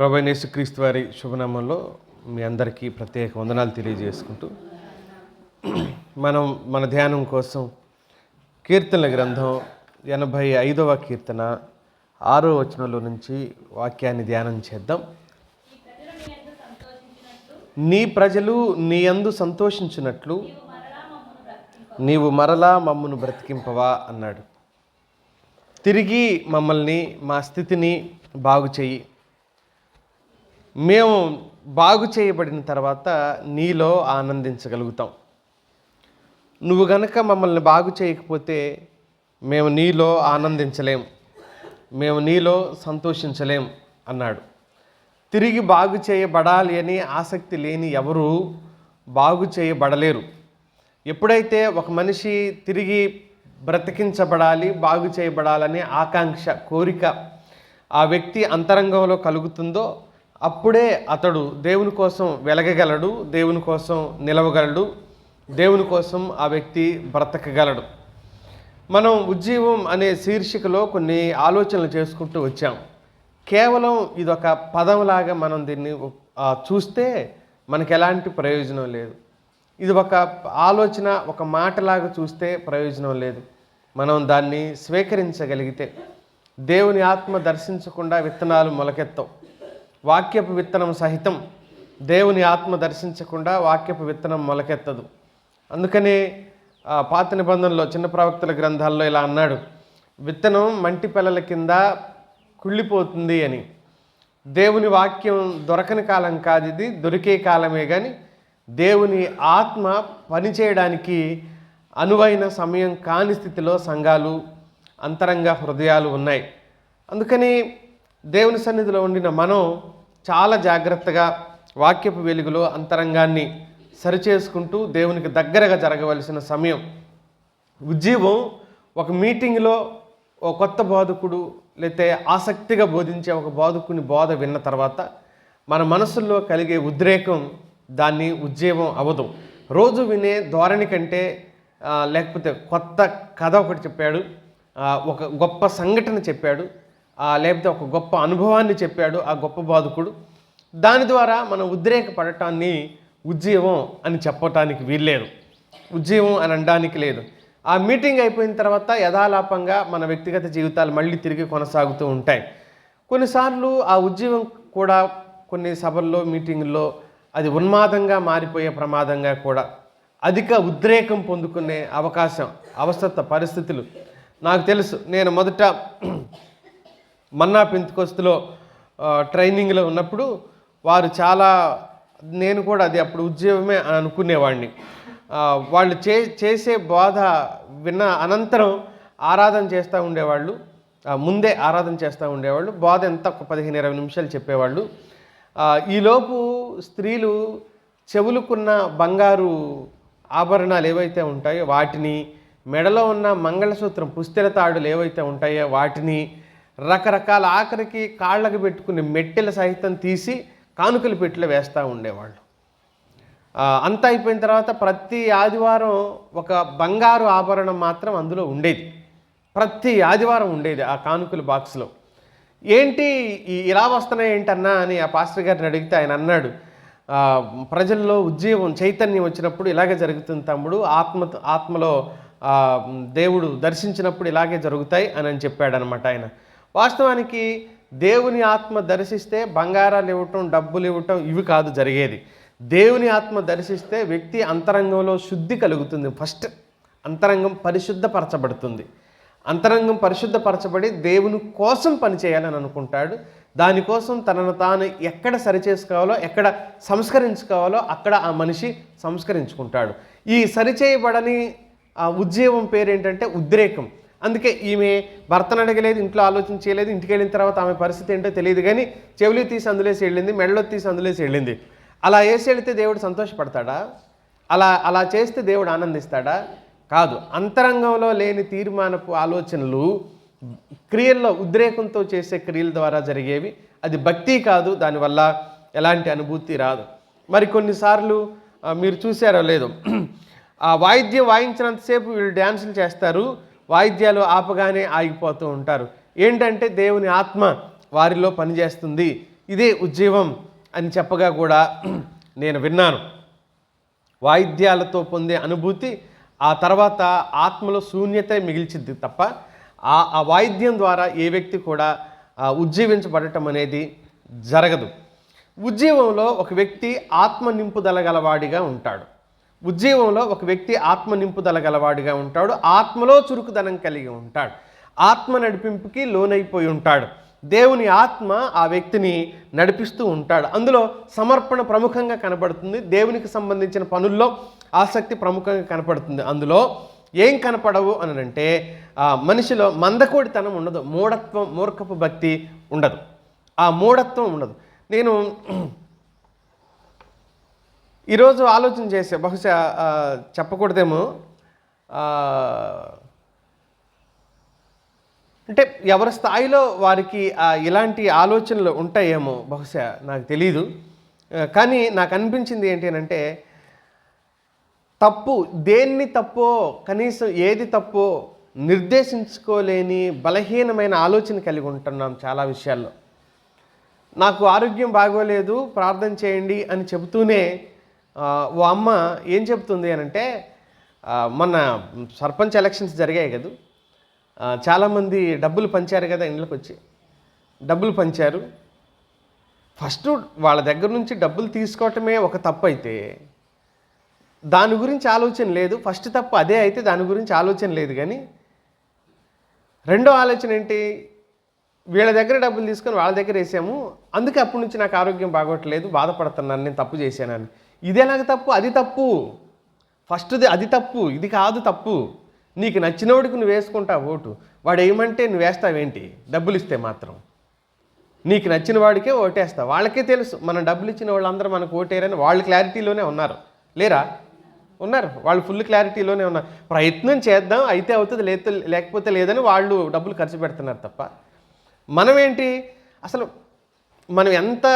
ప్రభువైన యేసుక్రీస్తు వారి శుభనామంలో మీ అందరికీ ప్రత్యేక వందనాలు తెలియజేసుకుంటూ మన ధ్యానం కోసం కీర్తనల గ్రంథం 85వ కీర్తన 6వ వచనంలో నుంచి వాక్యాన్ని ధ్యానం చేద్దాం. నీ ప్రజలు నీ యందు సంతోషించినట్లు నీవు మరలా మమ్మను బ్రతికింపవా అన్నాడు. తిరిగి మమ్మల్ని మా స్థితిని బాగు చేయి. మేము బాగు చేయబడిన తర్వాత నీలో ఆనందించగలుగుతాం. నువ్వు గనక మమ్మల్ని బాగు చేయకపోతే మేము నీలో ఆనందించలేం, మేము నీలో సంతోషించలేం అన్నాడు. తిరిగి బాగు చేయబడాలి అని ఆసక్తి లేని ఎవరు బాగు చేయబడలేరు. ఎప్పుడైతే ఒక మనిషి తిరిగి బ్రతికించబడాలి, బాగు చేయబడాలనే ఆకాంక్ష, కోరిక ఆ వ్యక్తి అంతరంగంలో కలుగుతుందో అప్పుడే అతడు దేవుని కోసం వెలగగలడు, దేవుని కోసం నిలవగలడు, దేవుని కోసం ఆ వ్యక్తి బ్రతకగలడు. మనం ఉజ్జీవం అనే శీర్షికలో కొన్ని ఆలోచనలు చేసుకుంటూ వచ్చాం. కేవలం ఇదొక పదంలాగా మనం దీన్ని చూస్తే మనకు ఎలాంటి ప్రయోజనం లేదు. ఇది ఒక ఆలోచన, ఒక మాటలాగా చూస్తే ప్రయోజనం లేదు. మనం దాన్ని స్వీకరించగలిగితే దేవుని ఆత్మ దర్శించకుండా విత్తనాలు మొలకెత్తవు. వాక్యపు విత్తనం సహితం దేవుని ఆత్మ దర్శించకుండా వాక్యపు విత్తనం మొలకెత్తదు. అందుకనే పాత నిబంధనలో చిన్న ప్రవక్తల గ్రంథాల్లో ఇలా అన్నాడు, విత్తనం మంటి పిల్లల కింద కుళ్ళిపోతుంది అని. దేవుని వాక్యం దొరకని కాలం కాదు ఇది, దొరికే కాలమే. కానీ దేవుని ఆత్మ పనిచేయడానికి అనువైన సమయం కాని స్థితిలో సంఘాలు, అంతరంగ హృదయాలు ఉన్నాయి. అందుకని దేవుని సన్నిధిలో ఉండిన మనం చాలా జాగ్రత్తగా వాక్యపు వెలుగులో అంతరంగాన్ని సరిచేసుకుంటూ దేవునికి దగ్గరగా జరగవలసిన సమయం. ఉజ్జీవం ఒక మీటింగ్లో ఒక కొత్త బోధకుడు లేతే ఆసక్తిగా బోధించే ఒక బోధకుని బోధ విన్న తర్వాత మన మనసుల్లో కలిగే ఉద్రేకం దాన్ని ఉజ్జీవం అవ్వదు. రోజు వినే ధోరణి కంటే లేకపోతే కొత్త కథ ఒకటి చెప్పాడు, ఒక గొప్ప సంఘటన చెప్పాడు, లేకపోతే ఒక గొప్ప అనుభవాన్ని చెప్పాడు ఆ గొప్ప బోధకుడు, దాని ద్వారా మనం ఉద్రేకపడటాన్ని ఉజ్జీవం అని చెప్పటానికి వీల్లేదు, ఉజ్జీవం అని అనడానికి లేదు. ఆ మీటింగ్ అయిపోయిన తర్వాత యథాలాపంగా మన వ్యక్తిగత జీవితాలు మళ్ళీ తిరిగి కొనసాగుతూ ఉంటాయి. కొన్నిసార్లు ఆ ఉజ్జీవం కూడా కొన్ని సభల్లో, మీటింగుల్లో అది ఉన్మాదంగా మారిపోయే ప్రమాదంగా కూడా, అధిక ఉద్రేకం పొందుకునే అవకాశం, అవసర పరిస్థితులు నాకు తెలుసు. నేను మొదట మన్నా పెంతెకొస్తేలో ట్రైనింగ్లో ఉన్నప్పుడు వారు చాలా, నేను కూడా అది అప్పుడు ఉద్యోగమే అని అనుకునేవాడిని. వాళ్ళు చేసే బోధ విన్న అనంతరం ఆరాధన చేస్తూ ఉండేవాళ్ళు, ముందే ఆరాధన చేస్తూ ఉండేవాళ్ళు. బోధ ఎంత ఒక 15-20 నిమిషాలు చెప్పేవాళ్ళు. ఈలోపు స్త్రీలు చెవులుకున్న బంగారు ఆభరణాలు ఏవైతే ఉంటాయో వాటిని, మెడలో ఉన్న మంగళసూత్రం పుస్తెల తాడులు ఏవైతే ఉంటాయో వాటిని, రకరకాల ఆఖరికి కాళ్ళకు పెట్టుకునే మెట్టెల సహితం తీసి కానుకల పెట్టెలు వేస్తూ ఉండేవాళ్ళు. అంతా అయిపోయిన తర్వాత ప్రతి ఆదివారం ఒక బంగారు ఆభరణం మాత్రం అందులో ఉండేది, ప్రతి ఆదివారం ఉండేది ఆ కానుకల బాక్స్లో. ఏంటి ఇలా వస్తున్నాయి ఏంటన్నా అని ఆ పాస్టర్ గారిని అడిగితే ఆయన అన్నాడు, ప్రజల్లో ఉజ్జీవం, చైతన్యం వచ్చినప్పుడు ఇలాగే జరుగుతుంది తమ్ముడు, ఆత్మలో దేవుడు దర్శించినప్పుడు ఇలాగే జరుగుతాయి అని చెప్పాడనమాట ఆయన. వాస్తవానికి దేవుని ఆత్మ దర్శిస్తే బంగారాలు ఇవ్వటం, డబ్బులు ఇవ్వటం ఇవి కాదు జరిగేది. దేవుని ఆత్మ దర్శిస్తే వ్యక్తి అంతరంగంలో శుద్ధి కలుగుతుంది. ఫస్ట్ అంతరంగం పరిశుద్ధపరచబడుతుంది. అంతరంగం పరిశుద్ధపరచబడి దేవుని కోసం పనిచేయాలని అనుకుంటాడు. దానికోసం తనను తాను ఎక్కడ సరిచేసుకోవాలో, ఎక్కడ సంస్కరించుకోవాలో అక్కడ ఆ మనిషి సంస్కరించుకుంటాడు. ఈ సరిచేయబడని ఆ ఉజ్జీవం పేరేంటంటే ఉద్రేకం. అందుకే ఈమె భర్తను అడగలేదు, ఇంట్లో ఆలోచన చేయలేదు, ఇంటికి వెళ్ళిన తర్వాత ఆమె పరిస్థితి ఏంటో తెలియదు, కానీ చెవులు తీసి అందులేసి వెళ్ళింది, మెడలో తీసి అందులేసి వెళ్ళింది. అలా వేసి వెళితే దేవుడు సంతోషపడతాడా? అలా చేస్తే దేవుడు ఆనందిస్తాడా? కాదు. అంతరంగంలో లేని తీర్మానపు ఆలోచనలు క్రియల్లో, ఉద్రేకంతో చేసే క్రియల ద్వారా జరిగేవి. అది భక్తి కాదు, దానివల్ల ఎలాంటి అనుభూతి రాదు. మరి కొన్నిసార్లు మీరు చూసారో లేదో, ఆ వాయిద్యం వాయించినంతసేపు వీళ్ళు డ్యాన్సులు చేస్తారు, వాయిద్యాలు ఆపగానే ఆగిపోతూ ఉంటారు. ఏంటంటే దేవుని ఆత్మ వారిలో పనిచేస్తుంది. ఇదే ఉజ్జీవం అని చెప్పగా కూడా నేను విన్నాను. వాయిద్యాలతో పొందే అనుభూతి ఆ తర్వాత ఆత్మలో శూన్యత మిగిల్చిద్ది తప్ప ఆ వాయిద్యం ద్వారా ఏ వ్యక్తి కూడా ఉజ్జీవించబడటం అనేది జరగదు. ఉజ్జీవంలో ఒక వ్యక్తి ఆత్మ నింపుదల గలవాడిగా ఉంటాడు. ఉజ్జీవంలో ఒక వ్యక్తి ఆత్మ నింపుదల గలవాడిగా ఉంటాడు. ఆత్మలో చురుకుదనం కలిగి ఉంటాడు. ఆత్మ నడిపింపుకి లోనైపోయి ఉంటాడు. దేవుని ఆత్మ ఆ వ్యక్తిని నడిపిస్తూ ఉంటాడు. అందులో సమర్పణ ప్రముఖంగా కనపడుతుంది. దేవునికి సంబంధించిన పనుల్లో ఆసక్తి ప్రముఖంగా కనపడుతుంది. అందులో ఏం కనపడవు అని అంటే మనిషిలో మందకోడితనం ఉండదు, మూర్ఖపు భక్తి ఉండదు, ఆ మూఢత్వం ఉండదు. నేను ఈరోజు ఆలోచన చేసే, బహుశా చెప్పకూడదేమో, అంటే ఎవరి స్థాయిలో వారికి ఇలాంటి ఆలోచనలు ఉంటాయేమో, బహుశా నాకు తెలీదు. కానీ నాకు అనిపించింది ఏంటి అంటే, తప్పు దేన్ని తప్పో, కనీసం ఏది తప్పో నిర్దేశించుకోలేని బలహీనమైన ఆలోచన కలిగి ఉంటున్నాం చాలా విషయాల్లో. నాకు ఆరోగ్యం బాగోలేదు, ప్రార్థన చేయండి అని చెబుతూనే ఓ అమ్మ ఏం చెబుతుంది అని అంటే, మొన్న సర్పంచ్ ఎలక్షన్స్ జరిగాయి కదా, చాలామంది డబ్బులు పంచారు కదా, ఇంట్లోకి వచ్చి డబ్బులు పంచారు. ఫస్ట్ వాళ్ళ దగ్గర నుంచి డబ్బులు తీసుకోవటమే ఒక తప్పు అయితే దాని గురించి ఆలోచన లేదు. ఫస్ట్ తప్పు అదే అయితే దాని గురించి ఆలోచన లేదు. కానీ రెండో ఆలోచన ఏంటి, వీళ్ళ దగ్గర డబ్బులు తీసుకొని వాళ్ళ దగ్గర వేసాము, అందుకే అప్పటి నుంచి నాకు ఆరోగ్యం బాగోట్లేదు, బాధపడుతున్నాను, నేను తప్పు చేశానని. ఇది ఎలాగ తప్పు? అది తప్పు. ఫస్ట్ది అది తప్పు, ఇది కాదు తప్పు. నీకు నచ్చినోడికి నువ్వు వేసుకుంటావు ఓటు, వాడు ఏమంటే నువ్వు వేస్తావేంటి? డబ్బులు ఇస్తే మాత్రం నీకు నచ్చిన వాడికే ఓటేస్తావు. వాళ్ళకే తెలుసు మనం డబ్బులు ఇచ్చిన వాళ్ళందరూ మనకు ఓటేరని. వాళ్ళు క్లారిటీలోనే ఉన్నారు, లేరా? ఉన్నారు, వాళ్ళు ఫుల్ క్లారిటీలోనే ఉన్నారు. ప్రయత్నం చేద్దాం, అయితే అవుతుంది, లేకపోతే లేదని వాళ్ళు డబ్బులు ఖర్చు పెడుతున్నారు తప్ప మనమేంటి? అసలు మనం ఎంత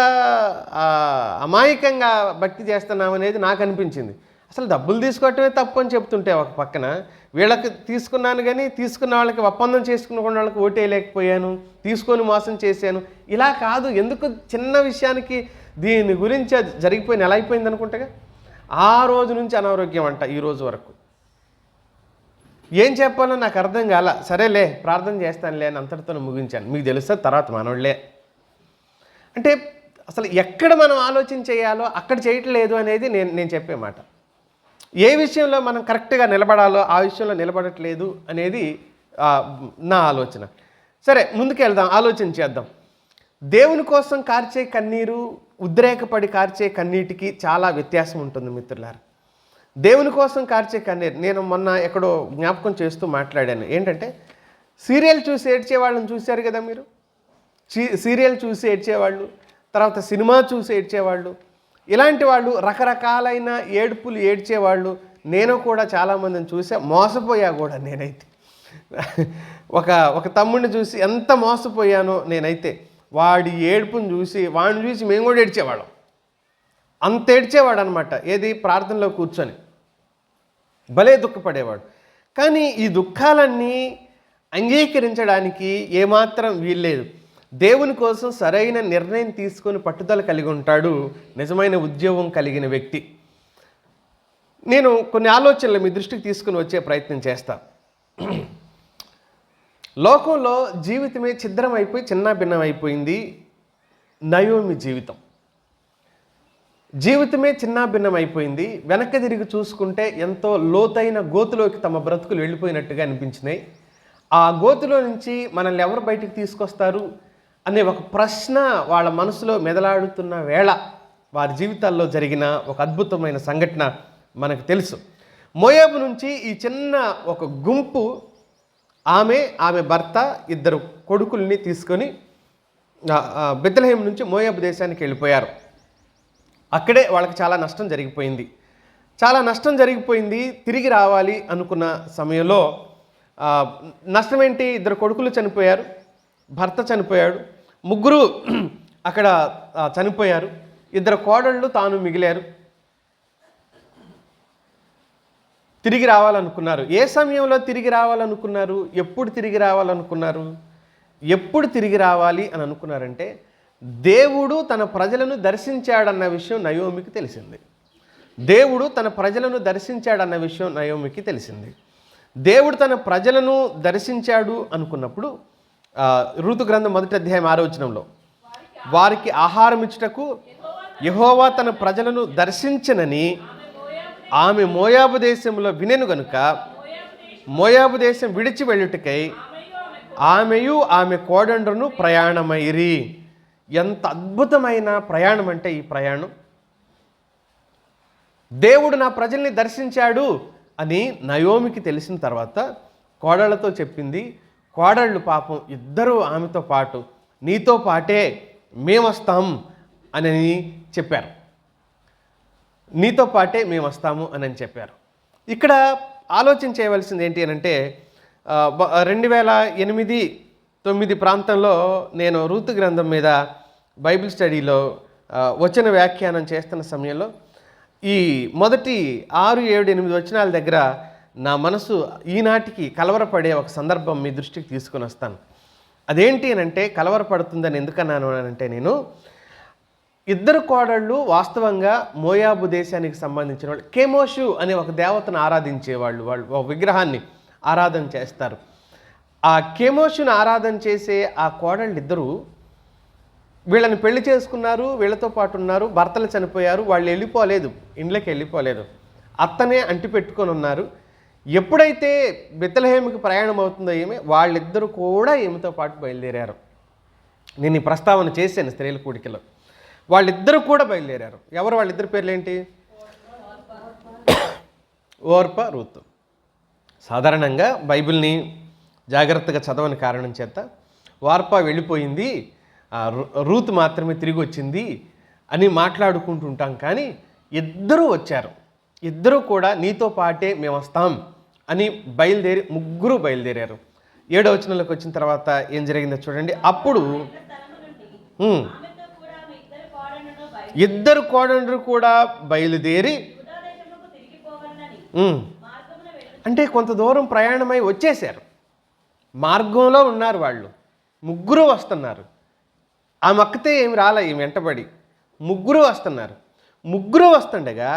అమాయకంగా భక్తి చేస్తున్నామనేది నాకు అనిపించింది. అసలు డబ్బులు తీసుకోవటమే తప్పు అని చెప్తుంటే ఒక పక్కన, వీళ్ళకి తీసుకున్నాను కానీ తీసుకున్న వాళ్ళకి ఒప్పందం చేసుకున్న వాళ్ళకి ఓటేయలేకపోయాను, తీసుకొని మోసం చేశాను, ఇలా కాదు. ఎందుకు చిన్న విషయానికి దీని గురించి జరిగిపోయిన ఎలా అయిపోయింది అనుకుంటగా. ఆ రోజు నుంచి అనారోగ్యం అంట ఈ రోజు వరకు. ఏం చెప్పాలో నాకు అర్థం కాల. సరేలే ప్రార్థన చేస్తానులే అని అంతటితో ముగించాను. మీకు తెలుస్తుంది తర్వాత మనోళ్ళే. అంటే అసలు ఎక్కడ మనం ఆలోచన చేయాలో అక్కడ చేయట్లేదు అనేది నేను చెప్పే మాట. ఏ విషయంలో మనం కరెక్ట్గా నిలబడాలో ఆ విషయంలో నిలబడట్లేదు అనేది నా ఆలోచన. సరే ముందుకెళ్దాం, ఆలోచన చేద్దాం. దేవుని కోసం కార్చే కన్నీరు, ఉద్రేకపడి కార్చే కన్నీటికి చాలా వ్యత్యాసం ఉంటుంది మిత్రులారా. దేవుని కోసం కార్చే కన్నీరు, నేను మొన్న ఎక్కడో జ్ఞాపకం చేస్తూ మాట్లాడాను. ఏంటంటే సీరియల్ చూసి ఏడ్చేవాళ్ళని చూశారు కదా మీరు. సీరియల్ చూసి ఏడ్చేవాళ్ళు, తర్వాత సినిమా చూసి ఏడ్చేవాళ్ళు, ఇలాంటి వాళ్ళు రకరకాలైన ఏడుపులు ఏడ్చేవాళ్ళు నేను కూడా చాలామందిని చూసా. మోసపోయా కూడా నేనైతే. ఒక తమ్ముడిని చూసి ఎంత మోసపోయానో నేనైతే. వాడి ఏడుపుని చూసి వాడిని చూసి మేము కూడా ఏడ్చేవాళ్ళం. అంత ఏడ్చేవాడు అనమాట. ఏది? ప్రార్థనలో కూర్చొని భలే దుఃఖపడేవాడు. కానీ ఈ దుఃఖాలన్నీ అంగీకరించడానికి ఏమాత్రం వీల్లేదు. దేవుని కోసం సరైన నిర్ణయం తీసుకొని పట్టుదల కలిగి ఉంటాడు నిజమైన ఉద్యోగం కలిగిన వ్యక్తి. నేను కొన్ని ఆలోచనలు మీ దృష్టికి తీసుకుని వచ్చే ప్రయత్నం చేస్తాను. లోకంలో జీవితమే ఛిద్రమైపోయి చిన్న భిన్నమైపోయింది నయోమి జీవితం. జీవితమే చిన్న భిన్నమైపోయింది. వెనక్కి తిరిగి చూసుకుంటే ఎంతో లోతైన గోతులోకి తమ బ్రతుకులు వెళ్ళిపోయినట్టుగా అనిపించినాయి. ఆ గోతులో నుంచి మనల్ని ఎవరు బయటికి తీసుకొస్తారు అనే ఒక ప్రశ్న వాళ్ళ మనసులో మెదలాడుతున్న వేళ వారి జీవితాల్లో జరిగిన ఒక అద్భుతమైన సంఘటన మనకు తెలుసు. మోయాబు నుంచి ఈ చిన్న ఒక గుంపు ఆమె భర్త ఇద్దరు కొడుకుల్ని తీసుకొని బెత్లెహేం నుంచి మోయాబు దేశానికి వెళ్ళిపోయారు. అక్కడే వాళ్ళకి చాలా నష్టం జరిగిపోయింది. తిరిగి రావాలి అనుకున్న సమయంలో నష్టం ఏంటి? ఇద్దరు కొడుకులు చనిపోయారు, భర్త చనిపోయాడు, ముగ్గురు అక్కడ చనిపోయారు, ఇద్దరు కోడళ్ళు తాను మిగిలారు. తిరిగి రావాలనుకున్నారు. ఏ సమయంలో తిరిగి రావాలనుకున్నారు? ఎప్పుడు తిరిగి రావాలనుకున్నారు? ఎప్పుడు తిరిగి రావాలి అని అనుకున్నారంటే దేవుడు తన ప్రజలను దర్శించాడన్న విషయం నయోమికి తెలిసింది. దేవుడు తన ప్రజలను దర్శించాడన్న విషయం నయోమికి తెలిసింది. దేవుడు తన ప్రజలను దర్శించాడు అనుకున్నప్పుడు రూతు గ్రంథం 1వ అధ్యాయం 6వ వచనంలో వారికి ఆహారం ఇచ్చుటకు యెహోవా తన ప్రజలను దర్శించనని ఆమె మోయాబు దేశంలో వినెను గనుక మోయాబు దేశం విడిచి వెళ్ళుటకై ఆమెయు ఆమె కోడండ్రును ప్రయాణమైరి. ఎంత అద్భుతమైన ప్రయాణం అంటే ఈ ప్రయాణం. దేవుడు నా ప్రజల్ని దర్శించాడు అని నయోమికి తెలిసిన తర్వాత కోడళ్లతో చెప్పింది. కోడళ్ళు పాపం ఇద్దరూ ఆమెతో పాటు నీతో పాటే మేము వస్తాం అని చెప్పారు. నీతో పాటే మేము వస్తాము అని చెప్పారు. ఇక్కడ ఆలోచన చేయవలసింది ఏంటి అని అంటే 2008-9 ప్రాంతంలో నేను రూతు గ్రంథం మీద బైబిల్ స్టడీలో వచన వ్యాఖ్యానం చేస్తున్న సమయంలో ఈ మొదటి 6, 7, 8 వచనాల దగ్గర నా మనసు ఈనాటికి కలవరపడే ఒక సందర్భం మీ దృష్టికి తీసుకొని వస్తాను. అదేంటి అని అంటే కలవరపడుతుందని ఎందుకన్నాను అంటే నేను ఇద్దరు కోడళ్ళు వాస్తవంగా మోయాబు దేశానికి సంబంధించిన వాళ్ళు కేమోషు అనే ఒక దేవతను ఆరాధించేవాళ్ళు. వాళ్ళు ఒక విగ్రహాన్ని ఆరాధన చేస్తారు. ఆ కేమోషును ఆరాధన చేసే ఆ కోడళ్ళు ఇద్దరు వీళ్ళని పెళ్లి చేసుకున్నారు, వీళ్ళతో పాటు ఉన్నారు, భర్తలు చనిపోయారు, వాళ్ళు వెళ్ళిపోలేదు, ఇండ్లకి వెళ్ళిపోలేదు, అత్తనే అంటి పెట్టుకొని ఉన్నారు. ఎప్పుడైతే బెత్లెహేముకి ప్రయాణం అవుతుందో వాళ్ళిద్దరూ కూడా ఈమెతో పాటు బయలుదేరారు. నేను ఈ ప్రస్తావన చేశాను స్త్రీల కూడికలో. వాళ్ళిద్దరూ కూడా బయలుదేరారు. ఎవరు వాళ్ళిద్దరు పేర్లు ఏంటి? ఓర్ప, రూతు. సాధారణంగా బైబిల్ని జాగ్రత్తగా చదవని కారణం చేత ఓర్ప వెళ్ళిపోయింది, రూతు మాత్రమే తిరిగి వచ్చింది అని మాట్లాడుకుంటుంటాం. కానీ ఇద్దరూ వచ్చారు. ఇద్దరూ కూడా నీతో పాటే మేము వస్తాం అని ముగ్గురు బయలుదేరారు. 7వ వచనంలోకి వచ్చిన తర్వాత ఏం జరిగిందో చూడండి. అప్పుడు ఇద్దరు కోడండ్రు కూడా బయలుదేరి అంటే కొంత దూరం ప్రయాణమై వచ్చేసారు. మార్గంలో ఉన్నారు వాళ్ళు. ముగ్గురు వస్తున్నారు. ఆ మక్కతే ఏమి రాలే ఈ వెంటబడి. ముగ్గురు వస్తున్నారు. ముగ్గురు వస్తుండగా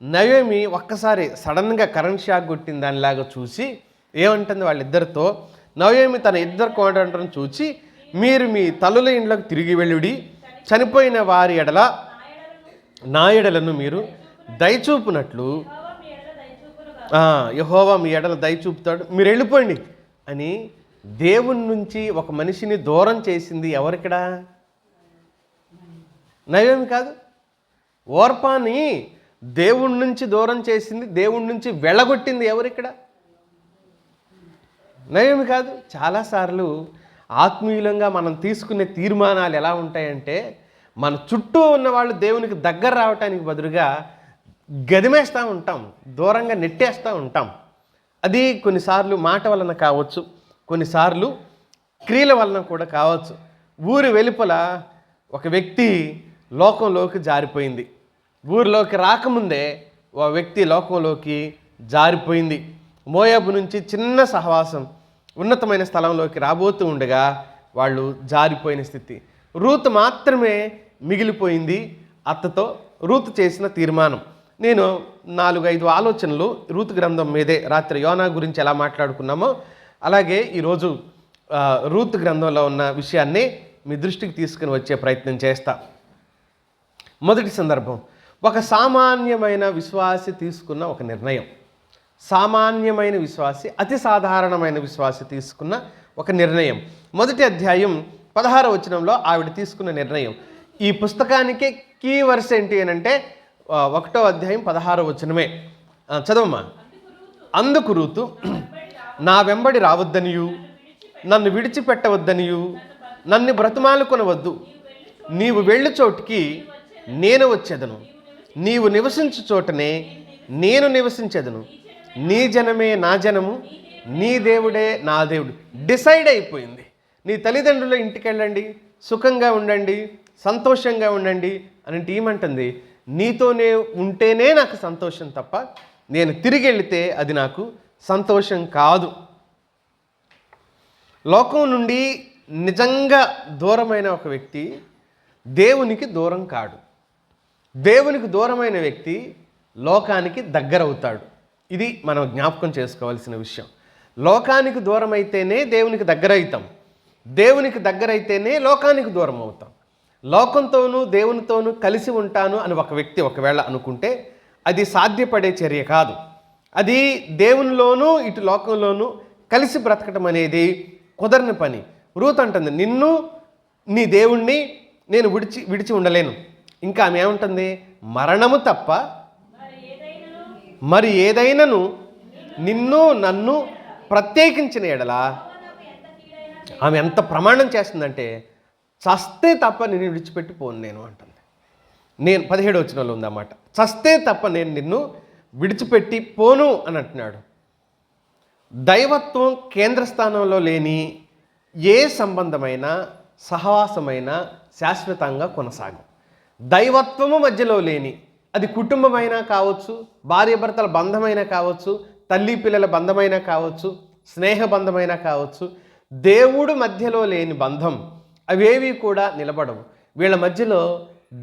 నయోమి ఒక్కసారి సడన్గా కరెంట్ షాక్ కొట్టిన దానిలాగా చూసి ఏమంటుంది వాళ్ళిద్దరితో, నయోమి తన ఇద్దరు కోడండ్రులను చూసి మీరు మీ తల్లుల ఇండ్లకు తిరిగి వెళ్ళుడి, చనిపోయిన వారి ఎడల నా ఎడలను మీరు దయచూపునట్లు యెహోవా మీ ఎడల దయచూపుతాడు, మీరు వెళ్ళిపోండి అని దేవుని నుంచి ఒక మనిషిని దూరం చేసింది ఎవరిక్కడ? నయోమి కాదు. ఓర్పాని దేవుడి నుంచి దూరం చేసింది, దేవుడి నుంచి వెళ్ళగొట్టింది ఎవరిక్కడ? నయోమి కాదు. చాలాసార్లు ఆత్మీయులంగా మనం తీసుకునే తీర్మానాలు ఎలా ఉంటాయంటే మన చుట్టూ ఉన్న వాళ్ళు దేవునికి దగ్గర రావటానికి బదులుగా గదిమేస్తూ ఉంటాం, దూరంగా నెట్టేస్తూ ఉంటాం. అది కొన్నిసార్లు మాట వలన కావచ్చు, కొన్నిసార్లు క్రియల వలన కూడా కావచ్చు. ఊరి వెలుపల ఒక వ్యక్తి లోకంలోకి జారిపోయింది. ఊరిలోకి రాకముందే ఓ వ్యక్తి లోకంలోకి జారిపోయింది. మోయాబు నుంచి చిన్న సహవాసం ఉన్నతమైన స్థలంలోకి రాబోతూ ఉండగా వాళ్ళు జారిపోయిన స్థితి. రూతు మాత్రమే మిగిలిపోయింది అత్తతో. రూతు చేసిన తీర్మానం. నేను 4-5 ఆలోచనలు రూతు గ్రంథం మీదే రాత్రి యోనా గురించి ఎలా మాట్లాడుకున్నామో అలాగే ఈరోజు రూతు గ్రంథంలో ఉన్న విషయాన్ని మీ దృష్టికి తీసుకుని వచ్చే ప్రయత్నం చేస్తా. మొదటి సందర్భం, ఒక సామాన్యమైన విశ్వాసి తీసుకున్న ఒక నిర్ణయం. సామాన్యమైన విశ్వాసి, అతి సాధారణమైన విశ్వాసి తీసుకున్న ఒక నిర్ణయం. 1వ అధ్యాయం 16వ వచనంలో ఆవిడ తీసుకున్న నిర్ణయం. ఈ పుస్తకానికే కీ వర్స్ ఏంటి అని అంటే 1వ అధ్యాయం 16వ వచనమే. చదవమ్మా. అందుకు రూతు నా వెంబడి రావద్దనియు, నన్ను విడిచిపెట్టవద్దనియు, నన్ను బ్రతిమాలుకొనవద్దు, నీవు వెళ్ళు చోటికి నేను వచ్చేదను, నీవు నివసించు చోటనే నేను నివసించేదను, నీ జనమే నా జనము, నీ దేవుడే నా దేవుడు. డిసైడ్ అయిపోయింది. నీ తల్లిదండ్రుల ఇంటికి వెళ్ళండి, సుఖంగా ఉండండి, సంతోషంగా ఉండండి అని ఏమంటుంది? నీతోనే ఉంటేనే నాకు సంతోషం తప్ప నేను తిరిగి వెళితే అది నాకు సంతోషం కాదు. లోకం నుండి నిజంగా దూరమైన ఒక వ్యక్తి దేవునికి దూరం కాడు. దేవునికి దూరమైన వ్యక్తి లోకానికి దగ్గరవుతాడు. ఇది మనం జ్ఞాపకం చేసుకోవాల్సిన విషయం. లోకానికి దూరం అయితేనే దేవునికి దగ్గర అవుతాం, దేవునికి దగ్గర అయితేనే లోకానికి దూరం అవుతాం. లోకంతోనూ దేవునితోనూ కలిసి ఉంటాను అని ఒక వ్యక్తి ఒకవేళ అనుకుంటే అది సాధ్యపడే చర్య కాదు. అది దేవునిలోనూ ఇటు లోకంలోనూ కలిసి బ్రతకటం అనేది కుదరని పని. రూత్ అంటుంది, నిన్ను నీ దేవుణ్ణి నేను విడిచి ఉండలేను. ఇంకా ఆమె ఏముంటుంది, మరణము తప్ప మరి ఏదైనాను నిన్ను నన్ను ప్రత్యేకించిన ఎడల, ఆమె ఎంత ప్రమాణం చేస్తుందంటే చస్తే తప్ప నేను విడిచిపెట్టి పోను నేను అంటుంది. నేను 17వ వచనంలో ఉందన్నమాట, చస్తే తప్ప నేను నిన్ను విడిచిపెట్టి పోను అని అంటున్నాడు. దైవత్వం కేంద్ర స్థానంలో లేని ఏ సంబంధమైన సహవాసమైన శాశ్వతంగా కొనసాగం. దైవత్వము మధ్యలో లేని, అది కుటుంబమైనా కావచ్చు, భార్యాభర్తల బంధమైనా కావచ్చు, తల్లి పిల్లల బంధమైనా కావచ్చు, స్నేహ బంధమైనా కావచ్చు, దేవుడు మధ్యలో లేని బంధం అవేవి కూడా నిలబడవు. వీళ్ళ మధ్యలో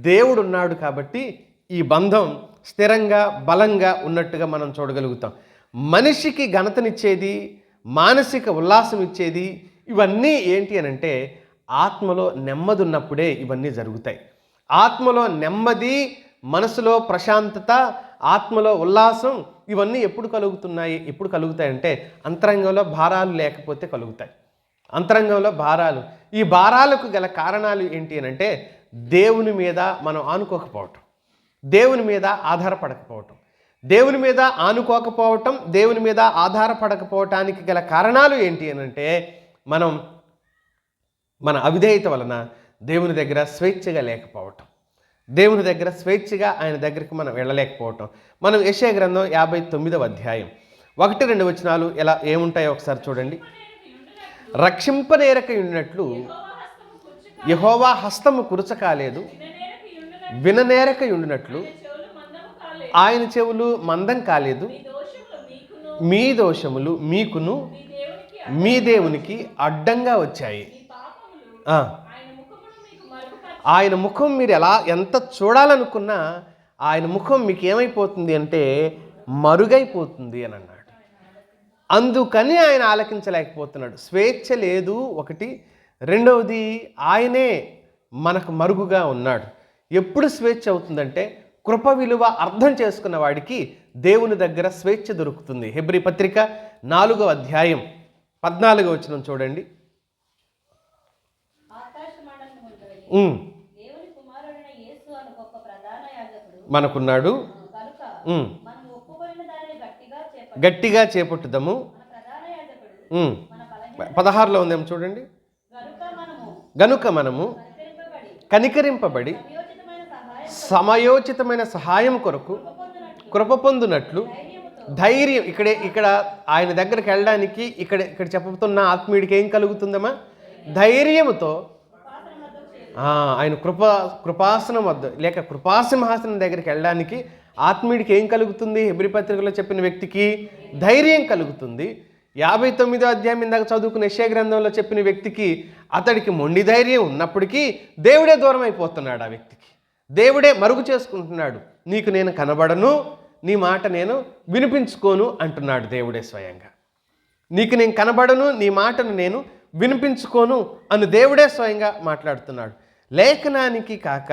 దేవుడు ఉన్నాడు కాబట్టి ఈ బంధం స్థిరంగా బలంగా ఉన్నట్టుగా మనం చూడగలుగుతాం. మనిషికి ఘనతనిచ్చేది, మానసిక ఉల్లాసం ఇచ్చేది ఇవన్నీ ఏంటి అని అంటే ఆత్మలో నెమ్మది ఉన్నప్పుడే ఇవన్నీ జరుగుతాయి. ఆత్మలో నెమ్మది, మనసులో ప్రశాంతత, ఆత్మలో ఉల్లాసం ఇవన్నీ ఎప్పుడు కలుగుతాయంటే అంతరంగంలో భారాలు లేకపోతే కలుగుతాయి. అంతరంగంలో భారాలు, ఈ భారాలకు గల కారణాలు ఏంటి అని అంటే దేవుని మీద మనం ఆనుకోకపోవటం, దేవుని మీద ఆధారపడకపోవటం. దేవుని మీద ఆనుకోకపోవటం, దేవుని మీద ఆధారపడకపోవటానికి గల కారణాలు ఏంటి అని అంటే మన అవిధేయత వలన దేవుని దగ్గర స్వేచ్ఛగా లేకపోవటం, దేవుని దగ్గర స్వేచ్ఛగా ఆయన దగ్గరికి మనం వెళ్ళలేకపోవటం. మనం యెషయా గ్రంథం 59వ అధ్యాయం 1-2 వచనాలు ఎలా ఏముంటాయో ఒకసారి చూడండి. రక్షింపనేరక ఉన్నట్లు యెహోవా హస్తము కురచకాలేదు, విననేరక ఉండినట్లు ఆయన చెవులు మందం కాలేదు. మీ దోషములు మీకును మీ దేవునికి అడ్డంగా వచ్చాయి. ఆయన ముఖం మీరు ఎంత చూడాలనుకున్నా ఆయన ముఖం మీకు ఏమైపోతుంది అంటే మరుగైపోతుంది అని అన్నాడు. అందుకని ఆయన ఆలకించలేకపోతున్నాడు. స్వేచ్ఛ లేదు ఒకటి, రెండవది ఆయనే మనకు మరుగుగా ఉన్నాడు. ఎప్పుడు స్వేచ్ఛ అవుతుందంటే కృప విలువ అర్థం చేసుకున్న వాడికి దేవుని దగ్గర స్వేచ్ఛ దొరుకుతుంది. హెబ్రీ పత్రిక 4వ అధ్యాయం 14వ వచనం చూడండి. మనకున్నాడు, గట్టిగా చేపట్టుదాము. 16లో ఉందేమో చూడండి. గనుక మనము కనికరింపబడి సమయోచితమైన సహాయం కొరకు కృప పొందునట్లు ధైర్యం. ఇక్కడ ఆయన దగ్గరికి వెళ్ళడానికి ఇక్కడ చెప్పుతున్న ఆత్మీయుడికి ఏం కలుగుతుందమ్మా? ధైర్యముతో ఆయన కృపాసనం వద్ద లేక కృపాసింహాసనం దగ్గరికి వెళ్ళడానికి ఆత్మీయుడికి ఏం కలుగుతుంది? హెబ్రీ పత్రికలో చెప్పిన వ్యక్తికి ధైర్యం కలుగుతుంది. 59వ అధ్యాయం ఇందాక చదువుకున్న యెషయా గ్రంథంలో చెప్పిన వ్యక్తికి అతడికి మొండి ధైర్యం ఉన్నప్పటికీ దేవుడే దూరం అయిపోతున్నాడు. ఆ వ్యక్తికి దేవుడే మరుగు చేసుకుంటున్నాడు. నీకు నేను కనబడను, నీ మాట నేను వినిపించుకోను అంటున్నాడు దేవుడే స్వయంగా. నీకు నేను కనబడను, నీ మాటను నేను వినిపించుకోను అని దేవుడే స్వయంగా మాట్లాడుతున్నాడు. లేఖనానికి కాక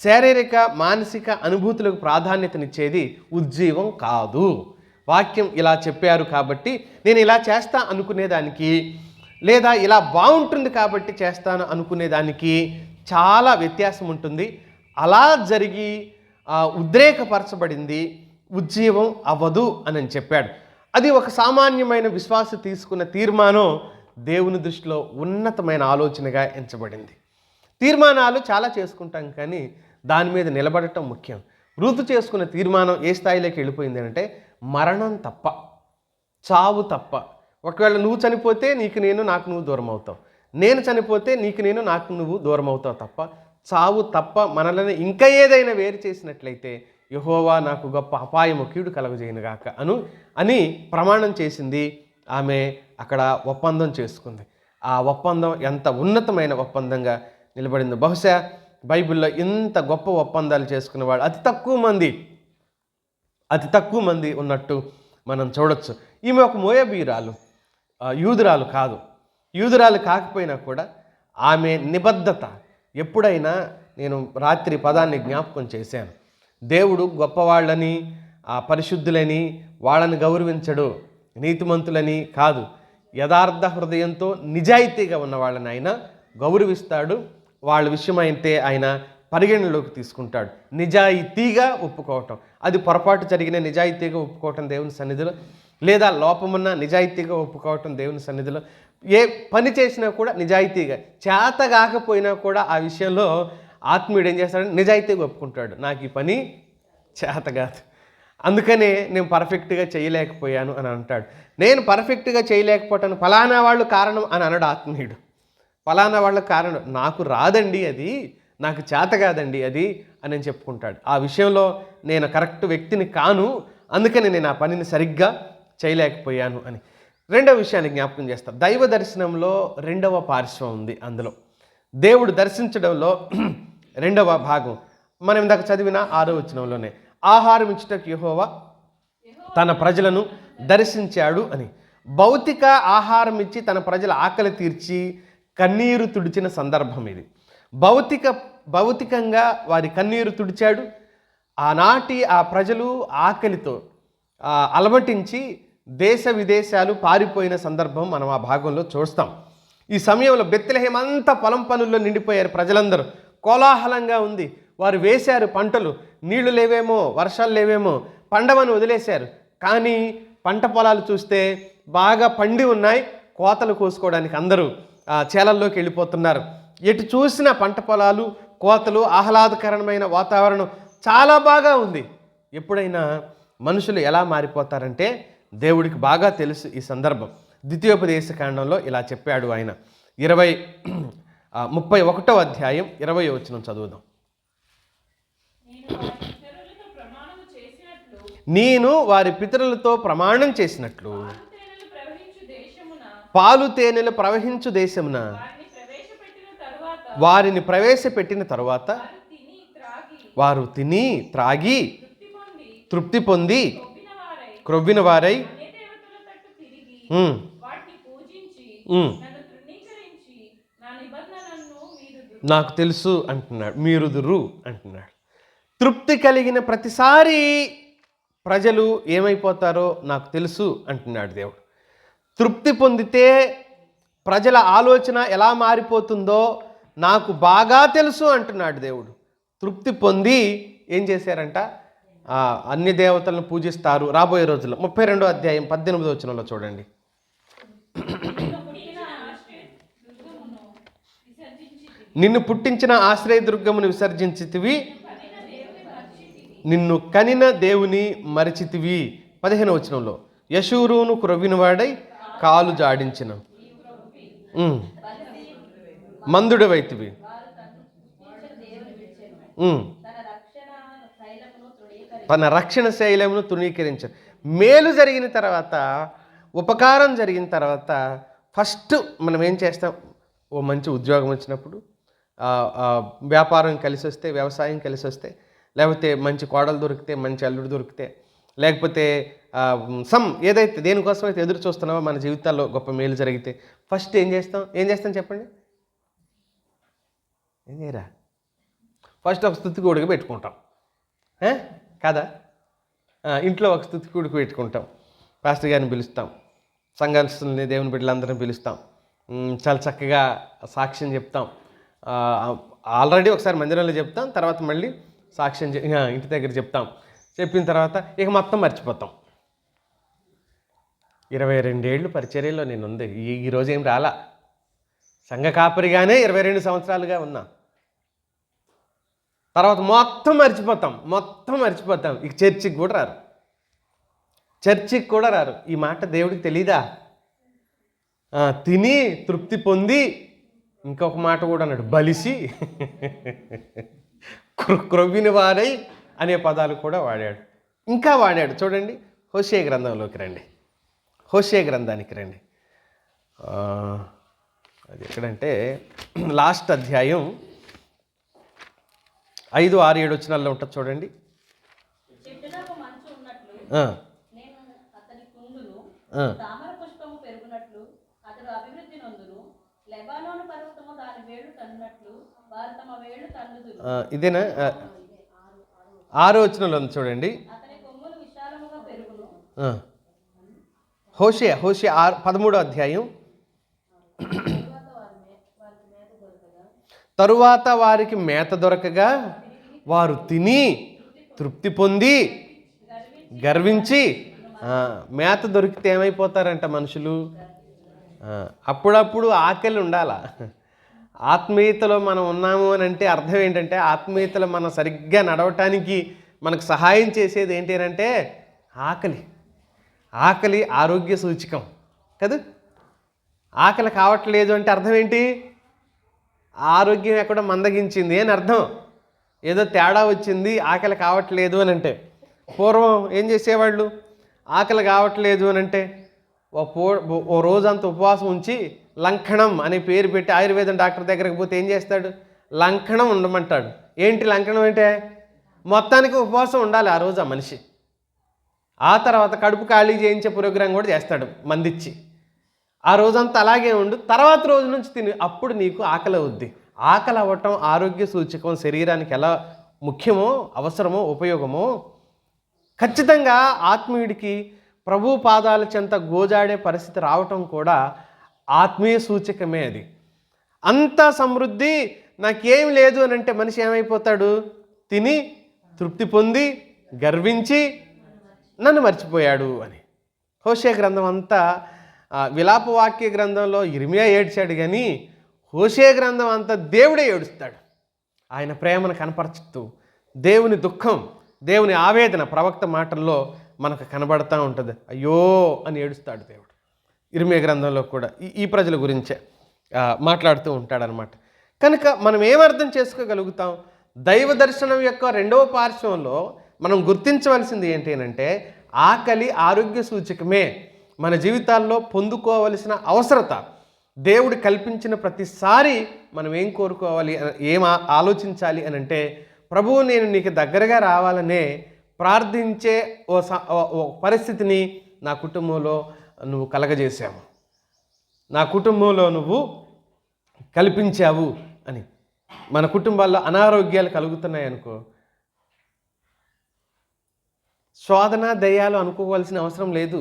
శారీరక మానసిక అనుభూతులకు ప్రాధాన్యతనిచ్చేది ఉజ్జీవం కాదు. వాక్యం ఇలా చెప్పారు కాబట్టి నేను ఇలా చేస్తా అనుకునేదానికి, లేదా ఇలా బాగుంటుంది కాబట్టి చేస్తాను అనుకునేదానికి చాలా వ్యత్యాసం ఉంటుంది. అలా జరిగి ఉద్రేకపరచబడింది ఉజ్జీవం అవ్వదు అని చెప్పాడు. అది ఒక సామాన్యమైన విశ్వాస తీసుకున్న తీర్మానం దేవుని దృష్టిలో ఉన్నతమైన ఆలోచనగా ఎంచబడింది. తీర్మానాలు చాలా చేసుకుంటాం కానీ దాని మీద నిలబడటం ముఖ్యం. రూతు చేసుకున్న తీర్మానం ఏ స్థాయిలోకి వెళ్ళిపోయింది అంటే మరణం తప్ప, చావు తప్ప. ఒకవేళ నువ్వు చనిపోతే నీకు నేను, నాకు నువ్వు దూరం అవుతావు. నేను చనిపోతే నీకు నేను, నాకు నువ్వు దూరం అవుతావు తప్ప చావు తప్ప మనల్ని ఇంకా ఏదైనా వేరు చేసినట్లయితే యెహోవా నాకు గొప్ప అపాయము కీడు కలగజేయనుగాక అని ప్రమాణం చేసింది. ఆమె అక్కడ ఒప్పందం చేసుకుంది. ఆ ఒప్పందం ఎంత ఉన్నతమైన ఒప్పందంగా నిలబడింది. బహుశా బైబిల్లో ఇంత గొప్ప ఒప్పందాలు చేసుకునేవాళ్ళు అతి తక్కువ మంది ఉన్నట్టు మనం చూడొచ్చు. ఈమె ఒక మోయాబీయురాలు, యూదురాలు కాదు. యూదురాలు కాకపోయినా కూడా ఆమె నిబద్ధత, ఎప్పుడైనా నేను రాత్రి పదాన్ని జ్ఞాపకం చేశాను, దేవుడు గొప్పవాళ్ళని పరిశుద్ధులని వాళ్ళని గౌరవించడు, నీతిమంతులని కాదు, యథార్థ హృదయంతో నిజాయితీగా ఉన్న వాళ్ళని ఆయన గౌరవిస్తాడు. వాళ్ళ విషయమైతే ఆయన పరిగణలోకి తీసుకుంటాడు. నిజాయితీగా ఒప్పుకోవటం, అది పొరపాటు జరిగిన నిజాయితీగా ఒప్పుకోవటం దేవుని సన్నిధిలో, లేదా లోపమున్న నిజాయితీగా ఒప్పుకోవటం దేవుని సన్నిధిలో, ఏ పని చేసినా కూడా నిజాయితీగా, చేత కాకపోయినా కూడా ఆ విషయంలో ఆత్మీయుడు ఏం చేస్తాడంటే నిజాయితీగా ఒప్పుకుంటాడు, నాకు ఈ పని చేత కాదు, అందుకనే నేను పర్ఫెక్ట్గా చేయలేకపోయాను అని అంటాడు. నేను పర్ఫెక్ట్గా చేయలేకపోవటాను ఫలానా వాళ్ళు కారణం అని అనడు ఆత్మీయుడు. ఫలానా వాళ్ళ కారణం నాకు రాదండి, అది నాకు చేత కాదండి అది అని చెప్పుకుంటాడు. ఆ విషయంలో నేను కరెక్ట్ వ్యక్తిని కాను, అందుకని నేను ఆ పనిని సరిగ్గా చేయలేకపోయాను అని. రెండవ విషయాన్ని జ్ఞాపకం చేస్తాను. దైవ దర్శనంలో రెండవ పార్శ్వం ఉంది. అందులో దేవుడు దర్శించడంలో రెండవ భాగం మనం ఇందాక చదివిన 6వ వచనంలోనే, ఆహారం ఇచ్చుటకు యెహోవా తన ప్రజలను దర్శించాడు అని. భౌతిక ఆహారం ఇచ్చి తన ప్రజల ఆకలి తీర్చి కన్నీరు తుడిచిన సందర్భం ఇది. భౌతికంగా వారి కన్నీరు తుడిచాడు. ఆనాటి ఆ ప్రజలు ఆకలితో అలమటించి దేశ విదేశాలు పారిపోయిన సందర్భం మనం ఆ భాగంలో చూస్తాం. ఈ సమయంలో బెత్లెహేం అంతా పొలం పనుల్లో నిండిపోయారు ప్రజలందరూ, కోలాహలంగా ఉంది. వారు వేశారు పంటలు, నీళ్లు లేవేమో, వర్షాలు లేవేమో, పండవని వదిలేశారు. కానీ పంట పొలాలు చూస్తే బాగా పండి ఉన్నాయి, కోతలు కోసుకోవడానికి అందరూ చేలల్లోకి వెళ్ళిపోతున్నారు. ఎటు చూసిన పంట పొలాలు, కోతలు, ఆహ్లాదకరమైన వాతావరణం చాలా బాగా ఉంది. ఎప్పుడైనా మనుషులు ఎలా మారిపోతారంటే దేవుడికి బాగా తెలుసు. ఈ సందర్భం ద్వితీయోపదేశ కాండంలో ఇలా చెప్పాడు ఆయన. 31వ అధ్యాయం 20వ వచనం చదువుదాం. నేను వారి పితరులతో ప్రమాణం చేసినట్లు పాలు తేనెలు ప్రవహించు దేశమున వారిని ప్రవేశపెట్టిన తరువాత వారు తిని త్రాగి తృప్తి పొంది క్రొవ్విన వారై నాకు తెలుసు అంటున్నాడు, మీరుదురు అంటున్నాడు. తృప్తి కలిగిన ప్రతిసారి ప్రజలు ఏమైపోతారో నాకు తెలుసు అంటున్నాడు దేవుడు. తృప్తి పొందితే ప్రజల ఆలోచన ఎలా మారిపోతుందో నాకు బాగా తెలుసు అంటున్నాడు దేవుడు. తృప్తి పొంది ఏం చేశారంట, అన్ని దేవతలను పూజిస్తారు రాబోయే రోజుల్లో. 32వ అధ్యాయం 18వ వచనంలో చూడండి. నిన్ను పుట్టించిన ఆశ్రయదుర్గమును విసర్జించితివి, నిన్ను కనిన దేవుని మరిచితివి. 15వ వచనంలో, యశూరును క్రొవ్వినవాడై కాలు జాడించిన మందుడవైతివి, తన రక్షణ శైలమును తృణీకరించారు. మేలు జరిగిన తర్వాత, ఉపకారం జరిగిన తర్వాత ఫస్ట్ మనం ఏం చేస్తాం, ఓ మంచి ఉద్యోగం వచ్చినప్పుడు, వ్యాపారం కలిసి వస్తే, వ్యవసాయం కలిసి వస్తే, లేకపోతే మంచి కోడలు దొరికితే, మంచి అల్లుడు దొరికితే, లేకపోతే ఏదైతే దేనికోసం అయితే ఎదురు చూస్తున్నామో మన జీవితాల్లో గొప్ప మేలు జరిగితే ఫస్ట్ ఏం చేస్తాం చెప్పండి, ఏం చేయరా? ఫస్ట్ ఒక స్తుతి కూడిక పెట్టుకుంటాం కదా. ఇంట్లో ఒక స్తుతి కూడిక పెట్టుకుంటాం, పాస్టర్ గారిని పిలుస్తాం, సంఘస్థుల్ని దేవుని బిడ్డలందరినీ పిలుస్తాం, చాలా చక్కగా సాక్ష్యం చెప్తాం. ఆల్రెడీ ఒకసారి మందిరంలో చెప్తాం, తర్వాత మళ్ళీ సాక్ష్యం ఇంటి దగ్గర చెప్తాం. చెప్పిన తర్వాత ఇక మొత్తం మర్చిపోతాం. 22 ఏళ్ళు పరిచర్యలో నేను ఉంది, ఈరోజు ఏం రాలా. సంఘ కాపరిగానే 22 సంవత్సరాలుగా ఉన్నా. తర్వాత మొత్తం మర్చిపోతాం. ఇక చర్చికి కూడా రారు. ఈ మాట దేవుడికి తెలీదా? తిని తృప్తి పొంది, ఇంకొక మాట కూడా అన్నాడు, బలిసి క్రొవ్విన వారై అనే పదాలు కూడా వాడాడు. ఇంకా వాడాడు. చూడండి, హోషేయ గ్రంథంలోకి రండి. హోషేయ గ్రంథానికి రండి. అది ఎక్కడంటే లాస్ట్ అధ్యాయం 5, 6, 7 వచనాల్లో ఉంటుంది చూడండి. చెట్టునకు మంచు ఉన్నట్లు ఆ, నేను అతని కుందును, ఆ, తామర పుష్పము పెరుగునట్లు అతడు అభివృద్ధి నొందును. లెబానోను పర్వతము దాని వేళ్ళు తన్నునట్లు వారు తమ వేళ్ళు తన్నుదురు. ఇదేనా? 6 వచనంలో ఉంది చూడండి. అతని కొమ్ములు విశాలముగా పెరుగును. ఆ, హోషేయ 13వ అధ్యాయం. తరువాత వారికి మేత దొరకగా వారు తిని తృప్తి పొంది గర్వించి, మేత దొరికితే ఏమైపోతారంట మనుషులు? అప్పుడప్పుడు ఆకలి ఉండాల. ఆత్మీయతలో మనం ఉన్నాము అని అంటే అర్థం ఏంటంటే, ఆత్మీయతలో మనం సరిగ్గా నడవటానికి మనకు సహాయం చేసేది ఏంటి అంటే ఆకలి. ఆకలి ఆరోగ్య సూచకం కదా. ఆకలి కావట్లేదు అంటే అర్థం ఏంటి? ఆరోగ్యం ఎక్కడో మందగించింది అని అర్థం. ఏదో తేడా వచ్చింది, ఆకలి కావట్లేదు అని అంటే. పూర్వం ఏం చేసేవాళ్ళు? ఆకలి కావట్లేదు అని అంటే ఓ రోజంతా ఉపవాసం ఉంచి లంకణం అనే పేరు పెట్టి ఆయుర్వేదం డాక్టర్ దగ్గరకు పోతే ఏం చేస్తాడు? లంకణం ఉండమంటాడు. ఏంటి లంకణం అంటే? మొత్తానికి ఉపవాసం ఉండాలి ఆ రోజు ఆ మనిషి. ఆ తర్వాత కడుపు ఖాళీ చేయించే ప్రోగ్రాం కూడా చేస్తాడు మందిచ్చి. ఆ రోజంతా అలాగే ఉండు, తర్వాత రోజు నుంచి తిని, అప్పుడు నీకు ఆకలి అవుద్ది. ఆకలి అవ్వటం ఆరోగ్య సూచకం. శరీరానికి ఎలా ముఖ్యమో, అవసరమో, ఉపయోగమో ఖచ్చితంగా ఆత్మీయుడికి ప్రభు పాదాల చెంత గోజాడే పరిస్థితి రావటం కూడా ఆత్మీయ సూచకమే. అది అంత సమృద్ధి నాకేం లేదు అని అంటే మనిషి ఏమైపోతాడు? తిని తృప్తి పొంది గర్వించి నన్ను మర్చిపోయాడు అని. హోషేయ గ్రంథం అంతా విలాపవాక్య గ్రంథంలో ఇర్మియా ఏడ్చాడు, కానీ హోషేయ గ్రంథం అంతా దేవుడే ఏడుస్తాడు. ఆయన ప్రేమను కనపరచుతూ దేవుని దుఃఖం, దేవుని ఆవేదన ప్రవక్త మాటల్లో మనకు కనబడతా ఉంటుంది. అయ్యో అని ఏడుస్తాడు దేవుడు. ఇర్మియా గ్రంథంలో కూడా ఈ ప్రజల గురించే మాట్లాడుతూ ఉంటాడనమాట. కనుక మనం ఏమర్థం చేసుకోగలుగుతాం? దైవ దర్శనం యొక్క రెండవ పార్శ్వంలో మనం గుర్తించవలసింది ఏంటి అంటే, ఆకలి ఆరోగ్య సూచకమే. మన జీవితాల్లో పొందుకోవలసిన అవసరత. దేవుడు కల్పించిన ప్రతిసారి మనం ఏం కోరుకోవాలి, ఏం ఆలోచించాలి అని అంటే, ప్రభువు నేను నీకు దగ్గరగా రావాలనే ప్రార్థించే ఓ పరిస్థితిని నా కుటుంబంలో నువ్వు కలగజేశావు, నా కుటుంబంలో నువ్వు కల్పించావు అని. మన కుటుంబాల్లో అనారోగ్యాలు కలుగుతున్నాయి అనుకో, శోధన దయ్యాలు అనుకోవాల్సిన అవసరం లేదు.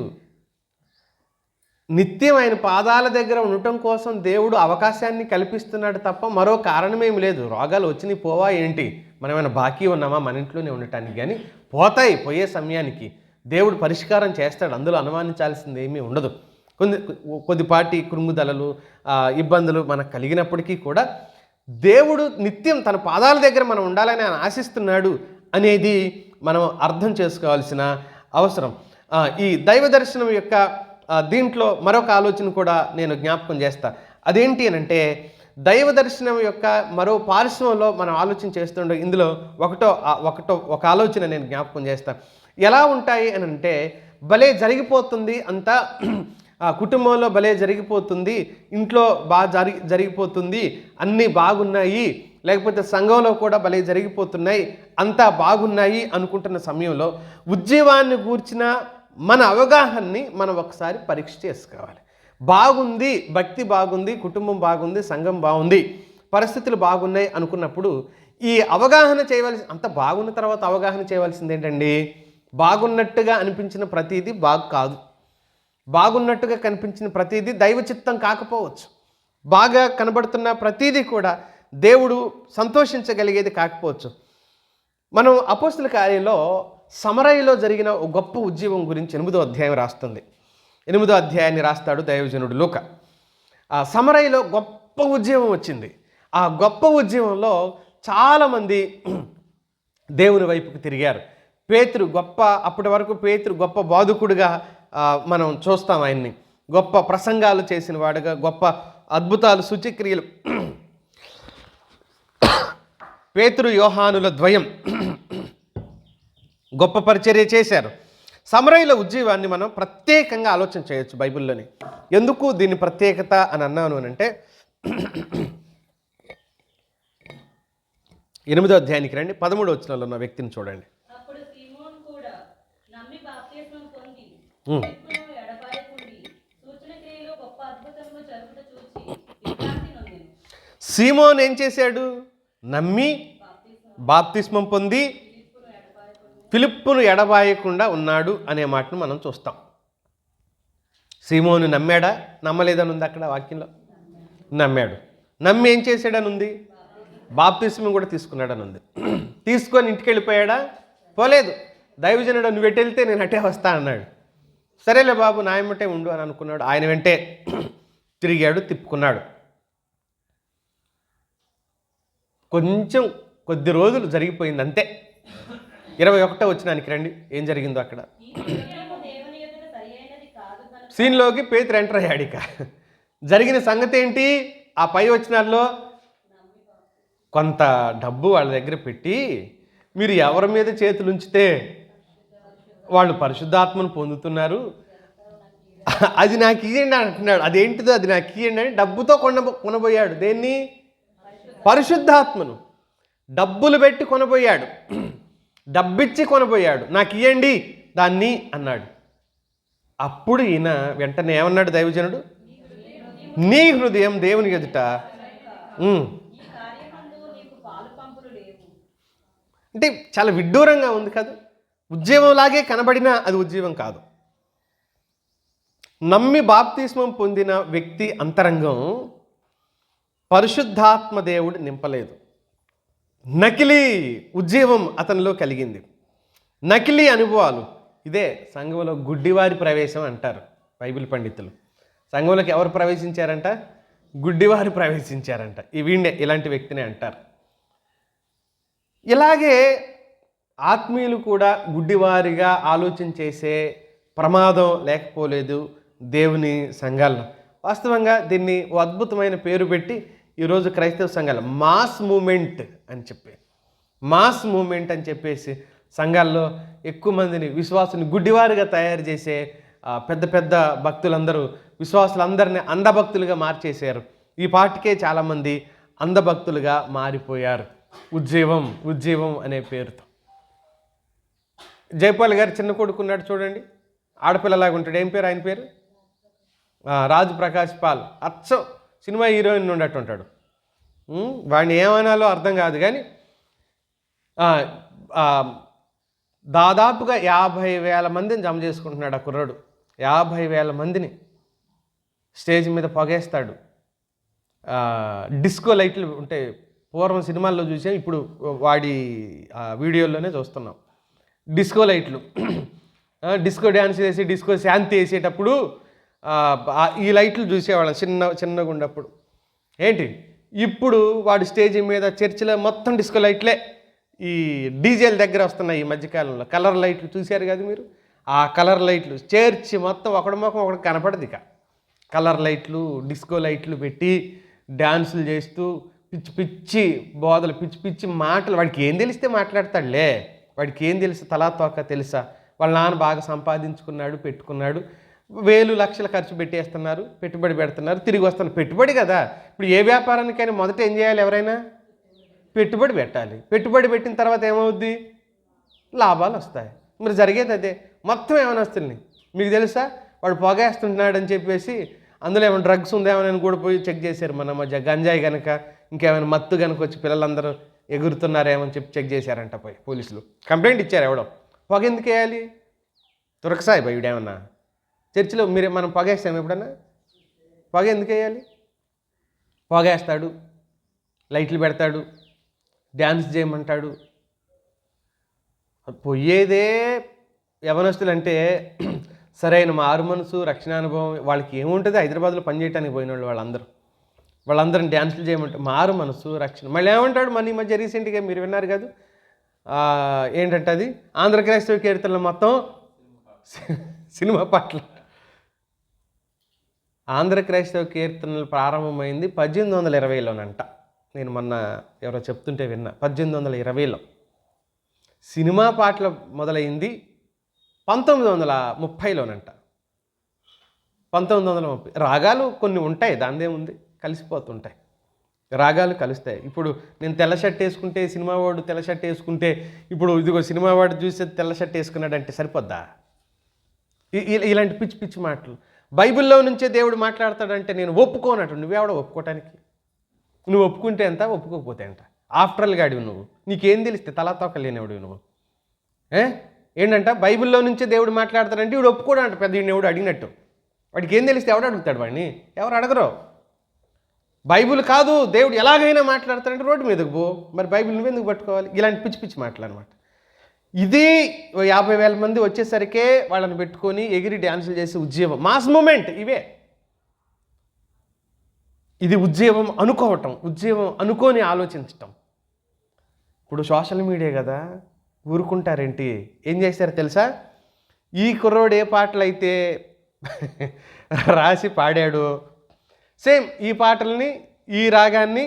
నిత్యం ఆయన పాదాల దగ్గర ఉండటం కోసం దేవుడు అవకాశాన్ని కల్పిస్తున్నాడు తప్ప మరో కారణమేమి లేదు. రోగాలు వచ్చినాయి పోవా ఏంటి? మనం ఏమైనా బాకీ ఉన్నామా మన ఇంట్లోనే ఉండటానికి? కానీ పోతాయి. పోయే సమయానికి దేవుడు పరిష్కారం చేస్తాడు, అందులో అనుమానించాల్సింది ఏమీ ఉండదు. కొద్దిపాటి కృంగుదలలు, ఇబ్బందులు మనకు కలిగినప్పటికీ కూడా దేవుడు నిత్యం తన పాదాల దగ్గర మనం ఉండాలని ఆయన ఆశిస్తున్నాడు అనేది మనం అర్థం చేసుకోవాల్సిన అవసరం. ఈ దైవ దర్శనం యొక్క దీంట్లో మరొక ఆలోచన కూడా నేను జ్ఞాపకం చేస్తా. అదేంటి అని అంటే, దైవ దర్శనం యొక్క మరో పార్శ్వంలో మనం ఆలోచన చేస్తుండే ఇందులో ఒక ఆలోచన నేను జ్ఞాపకం చేస్తాను. ఎలా ఉంటాయి అని అంటే, భలే జరిగిపోతుంది అంతా, కుటుంబంలో భలే జరిగిపోతుంది, ఇంట్లో బాగా జరిగిపోతుంది, అన్నీ బాగున్నాయి, లేకపోతే సంఘంలో కూడా భలే జరిగిపోతున్నాయి, అంతా బాగున్నాయి అనుకుంటున్న సమయంలో ఉద్యోగాన్ని గూర్చిన మన అవగాహనని మనం ఒకసారి పరీక్ష చేసుకోవాలి. బాగుంది, భక్తి బాగుంది, కుటుంబం బాగుంది, సంఘం బాగుంది, పరిస్థితులు బాగున్నాయి అనుకున్నప్పుడు ఈ అవగాహన చేయవలసి, అంత బాగున్న తర్వాత అవగాహన చేయవలసింది ఏంటండి? బాగున్నట్టుగా అనిపించిన ప్రతిదీ బాగు కాదు, బాగున్నట్టుగా కనిపించిన ప్రతిదీ దైవ చిత్తం కాకపోవచ్చు, బాగా కనబడుతున్న ప్రతిదీ కూడా దేవుడు సంతోషించగలిగేది కాకపోవచ్చు. మనం అపోస్తుల కార్యంలో సమరయలో జరిగిన ఒక గొప్ప ఉద్యమం గురించి 8వ అధ్యాయం రాస్తుంది. 8వ అధ్యాయాన్ని రాస్తాడు దైవజనుడు లూకా. ఆ సమరయలో గొప్ప ఉద్యమం వచ్చింది. ఆ గొప్ప ఉద్యమంలో చాలామంది దేవుని వైపుకు తిరిగారు. అప్పటి వరకు పేతురు గొప్ప బోధకుడుగా మనం చూస్తాం ఆయన్ని. గొప్ప ప్రసంగాలు చేసిన వాడుగా, గొప్ప అద్భుతాలు, సూచక్రియలు, పేతురు యోహానుల ద్వయం గొప్ప పరిచర్య చేశారు. సమరయుల ఉద్యమాన్ని మనం ప్రత్యేకంగా ఆలోచన చేయొచ్చు బైబిల్లోని. ఎందుకు దీని ప్రత్యేకత అని అన్నాను అని అంటే, 8వ అధ్యాయానికి రండి, 13వ వచనంలో ఉన్న వ్యక్తిని చూడండి. అప్పుడు సీమోను కూడా నమ్మి బాప్తిస్మం పొంది ఉమ్. ఫిలిప్పును ఎడబాయకుండి సూచన క్రియలు గొప్ప అద్భుతములు జరుగుట చూచి విభ్రాంతి నొందెను. సీమోన్ ఏం చేశాడు? నమ్మి బాప్తిస్మం పొంది ఫిలిప్పును ఎడబాయకుండా ఉన్నాడు అనే మాటను మనం చూస్తాం. సీమోను నమ్మాడా, నమ్మలేదని ఉంది అక్కడ వాక్యంలో? నమ్మాడు. నమ్మి ఏం చేశాడని ఉంది? బాప్తిస్మం కూడా తీసుకున్నాడని ఉంది. తీసుకొని ఇంటికి వెళ్ళిపోయాడా? పోలేదు. దైవజనుడు నువ్వు ఎటు వెళ్తే నేను అటే వస్తా అన్నాడు. సరేలే బాబు నా వెంటే ఉండు అని అనుకున్నాడు. ఆయన వెంటే తిరిగాడు, తిప్పుకున్నాడు. కొద్ది రోజులు జరిగిపోయింది అంతే. 21వ వచనానికి రండి, ఏం జరిగిందో అక్కడ. ఈ నిర్ణయము దేవుని ఎదుట సరియైనది కాదు కనుక సీన్లోకి పేతురు ఎంటర్ అయ్యాడు. ఇక జరిగిన సంగతి ఏంటి? ఆ పై వచనాల్లో కొంత డబ్బు వాళ్ళ దగ్గర పెట్టి మీరు ఎవరి మీద చేతులు ఉంచితే వాళ్ళు పరిశుద్ధాత్మను పొందుతున్నారు, అది నాకు ఇయ్యండి అంటున్నాడు. అదేంటిదో అది నాకు ఇయ్యండి అని డబ్బుతో కొనబోయాడు. దేన్ని? పరిశుద్ధాత్మను డబ్బులు పెట్టి కొనబోయాడు, డబ్బిచ్చి కొనబోయాడు. నాకు ఇయ్యండి దాన్ని అన్నాడు. అప్పుడు ఈయన వెంటనే ఏమన్నాడు దైవజనుడు? నీ హృదయం దేవుని ఎదుట ఈ కార్యమందు నీకు పాలు పంపులు లేవు. అంటే చాలా విడ్డూరంగా ఉంది కదా. ఉద్యమంలాగే కనబడినా అది ఉద్యమం కాదు. నమ్మి బాప్తిస్మం పొందిన వ్యక్తి అంతరంగం పరిశుద్ధాత్మ దేవుడు నింపలేదు. నకిలీ ఉద్యమం అతనిలో కలిగింది, నకిలీ అనుభవాలు. ఇదే సంఘంలో గుడ్డివారి ప్రవేశం అంటారు బైబిల్ పండితులు. సంఘంలోకి ఎవరు ప్రవేశించారంట? గుడ్డివారు ప్రవేశించారంట. వీణ్ణే ఇలాంటి వ్యక్తినే అంటారు. ఇలాగే ఆత్మీయులు కూడా గుడ్డివారిగా ఆలోచన చేసే ప్రమాదం లేకపోలేదు దేవుని సంఘాల్లో. వాస్తవంగా దీన్ని ఓ అద్భుతమైన పేరు పెట్టి ఈరోజు క్రైస్తవ సంఘాలు మాస్ మూమెంట్ అని చెప్పేసి సంఘాల్లో ఎక్కువ మందిని విశ్వాసుని గుడ్డివారిగా తయారు చేసే పెద్ద పెద్ద భక్తులందరూ విశ్వాసులందరినీ అంధభక్తులుగా మార్చేశారు. ఈ పాటికే చాలామంది అంధభక్తులుగా మారిపోయారు ఉజ్జీవం అనే పేరుతో. జైపాల్ గారు చిన్న కొడుకున్నాడు చూడండి, ఆడపిల్లలాగా ఉంటాడు. ఏం పేరు ఆయన పేరు? రాజు ప్రకాష్ పాల్. అచ్చం సినిమా హీరోయిన్ ఉండట్టు ఉంటాడు. వాడిని ఏమనాలో అర్థం కాదు. కానీ దాదాపుగా 50,000 మందిని జమ చేసుకుంటున్నాడు ఆ కుర్రాడు. 50,000 మందిని స్టేజ్ మీద పొగేస్తాడు. డిస్కో లైట్లు ఉంటాయి, పూర్వం సినిమాల్లో చూసాం, ఇప్పుడు వాడి వీడియోల్లోనే చూస్తున్నాం. డిస్కో లైట్లు, డిస్కో డ్యాన్స్ వేసి డిస్కో శాంతి వేసేటప్పుడు ఈ లైట్లు చూసేవాళ్ళం చిన్నగా ఉన్నప్పుడు. ఏంటి ఇప్పుడు వాడు స్టేజ్ మీద చర్చిలో మొత్తం డిస్కో లైట్లే. ఈ డీజేల దగ్గర వస్తున్నాయి ఈ మధ్యకాలంలో కలర్ లైట్లు చూశారు కదా మీరు. ఆ కలర్ లైట్లు చర్చి మొత్తం ఒకటి మొఖం ఒకటి కనపడదు. ఇక కలర్ లైట్లు, డిస్కో లైట్లు పెట్టి డ్యాన్సులు చేస్తూ పిచ్చి బోధలు, పిచ్చి మాటలు. వాడికి ఏం తెలిస్తే మాట్లాడతాడులే. వాడికి ఏం తెలుసు? తలా తోక తెలుసా? వాళ్ళ నాన్న బాగా సంపాదించుకున్నాడు, పెట్టుకున్నాడు, వేలు లక్షలు ఖర్చు పెట్టేస్తున్నారు, పెట్టుబడి పెడుతున్నారు, తిరిగి వస్తున్నారు. పెట్టుబడి కదా. ఇప్పుడు ఏ వ్యాపారానికైనా మొదట ఏం చేయాలి? ఎవరైనా పెట్టుబడి పెట్టాలి. పెట్టుబడి పెట్టిన తర్వాత ఏమవుద్ది? లాభాలు వస్తాయి. మరి జరిగేది అదే. మొత్తం ఏమైనా వస్తుంది మీకు తెలుసా? వాడు పొగేస్తుంటున్నాడు అని చెప్పేసి అందులో ఏమైనా డ్రగ్స్ ఉందేమని కూడా పోయి చెక్ చేశారు మన మధ్య. గంజాయి కనుక ఇంకేమైనా మత్తు కనుక వచ్చి పిల్లలందరూ ఎగురుతున్నారేమని చెప్పి చెక్ చేశారంట. పోయి పోలీసులు కంప్లైంట్ ఇచ్చారు. ఎవడో పొగ ఎందుకు వేయాలి? దొరకసాయి భయ వీడేమన్నా చర్చిలో మనం పొగేస్తాం ఎప్పుడన్నా? పొగ ఎందుకు వేయాలి? పొగేస్తాడు, లైట్లు పెడతాడు, డ్యాన్స్ చేయమంటాడు. పోయేదే యవనస్తులు అంటే సరైన మారు మనసు, రక్షణానుభవం వాళ్ళకి ఏముంటుంది? హైదరాబాద్లో పనిచేయడానికి పోయిన వాళ్ళందరిని డ్యాన్సులు చేయమంటారు. మారు మనసు, రక్షణ. మళ్ళీ ఏమంటాడు? మన ఈ మధ్య రీసెంట్గా మీరు విన్నారు కాదు, ఏంటంటే అది ఆంధ్ర క్రైస్తవ కీర్తనలు మొత్తం సినిమా పాటలు. ఆంధ్ర క్రైస్తవ కీర్తనలు ప్రారంభమైంది 1820లోనంట. నేను మొన్న ఎవరో చెప్తుంటే విన్నా. 1820లో సినిమా పాటలు మొదలైంది 1930లోనంట. 1930. రాగాలు కొన్ని ఉంటాయి, దానిదేముంది, కలిసిపోతుంటాయి. రాగాలు కలుస్తాయి. ఇప్పుడు నేను తెల్ల షర్ట్ వేసుకుంటే సినిమా వాడు తెల్ల షర్ట్ వేసుకుంటే ఇప్పుడు ఇదిగో సినిమా వాడు చూస్తే తెల్ల షర్ట్ వేసుకున్నాడంటే సరిపోద్దా? ఇలాంటి పిచ్చి పిచ్చి మాటలు. బైబిల్లో నుంచే దేవుడు మాట్లాడతాడంటే నేను ఒప్పుకోనట్టు. నువ్వెవడో ఒప్పుకోవటానికి? నువ్వు ఒప్పుకుంటే ఎంత, ఒప్పుకోకపోతే ఎంత? ఆఫ్టరల్ గాడివి నువ్వు. నీకేం తెలిస్తే తలా తోక లేనివాడివి నువ్వు. ఏంటంట బైబిల్లో నుంచే దేవుడు మాట్లాడతాడంటే వీడు ఒప్పుకోడు అంట. పెద్ద ఎవడు అడిగినట్టు. వాడికి ఏం తెలిస్తే ఎవడు అడుగుతాడు వాడిని? ఎవరు అడగరు. బైబిల్ కాదు దేవుడు ఎలాగైనా మాట్లాడతాడంటే రోడ్డు మీదకు పో. మరి బైబిల్ నువ్వెందుకు పట్టుకోవాలి? ఇలాంటి పిచ్చి పిచ్చి మాటలు అనమాట. ఇది 50,000 మంది వచ్చేసరికే వాళ్ళని పెట్టుకొని ఎగిరి డ్యాన్సులు చేసి ఉద్యమం, మాస్ మూమెంట్ ఇవే. ఇది ఉద్యమం అనుకోవటం, ఉద్యమం అనుకొని ఆలోచించటం. ఇప్పుడు సోషల్ మీడియా కదా, ఊరుకుంటారేంటి? ఏం చేశారో తెలుసా? ఈ కుర్రోడు ఏ పాటలు అయితే రాసి పాడాడు, సేమ్ ఈ పాటల్ని, ఈ రాగాన్ని,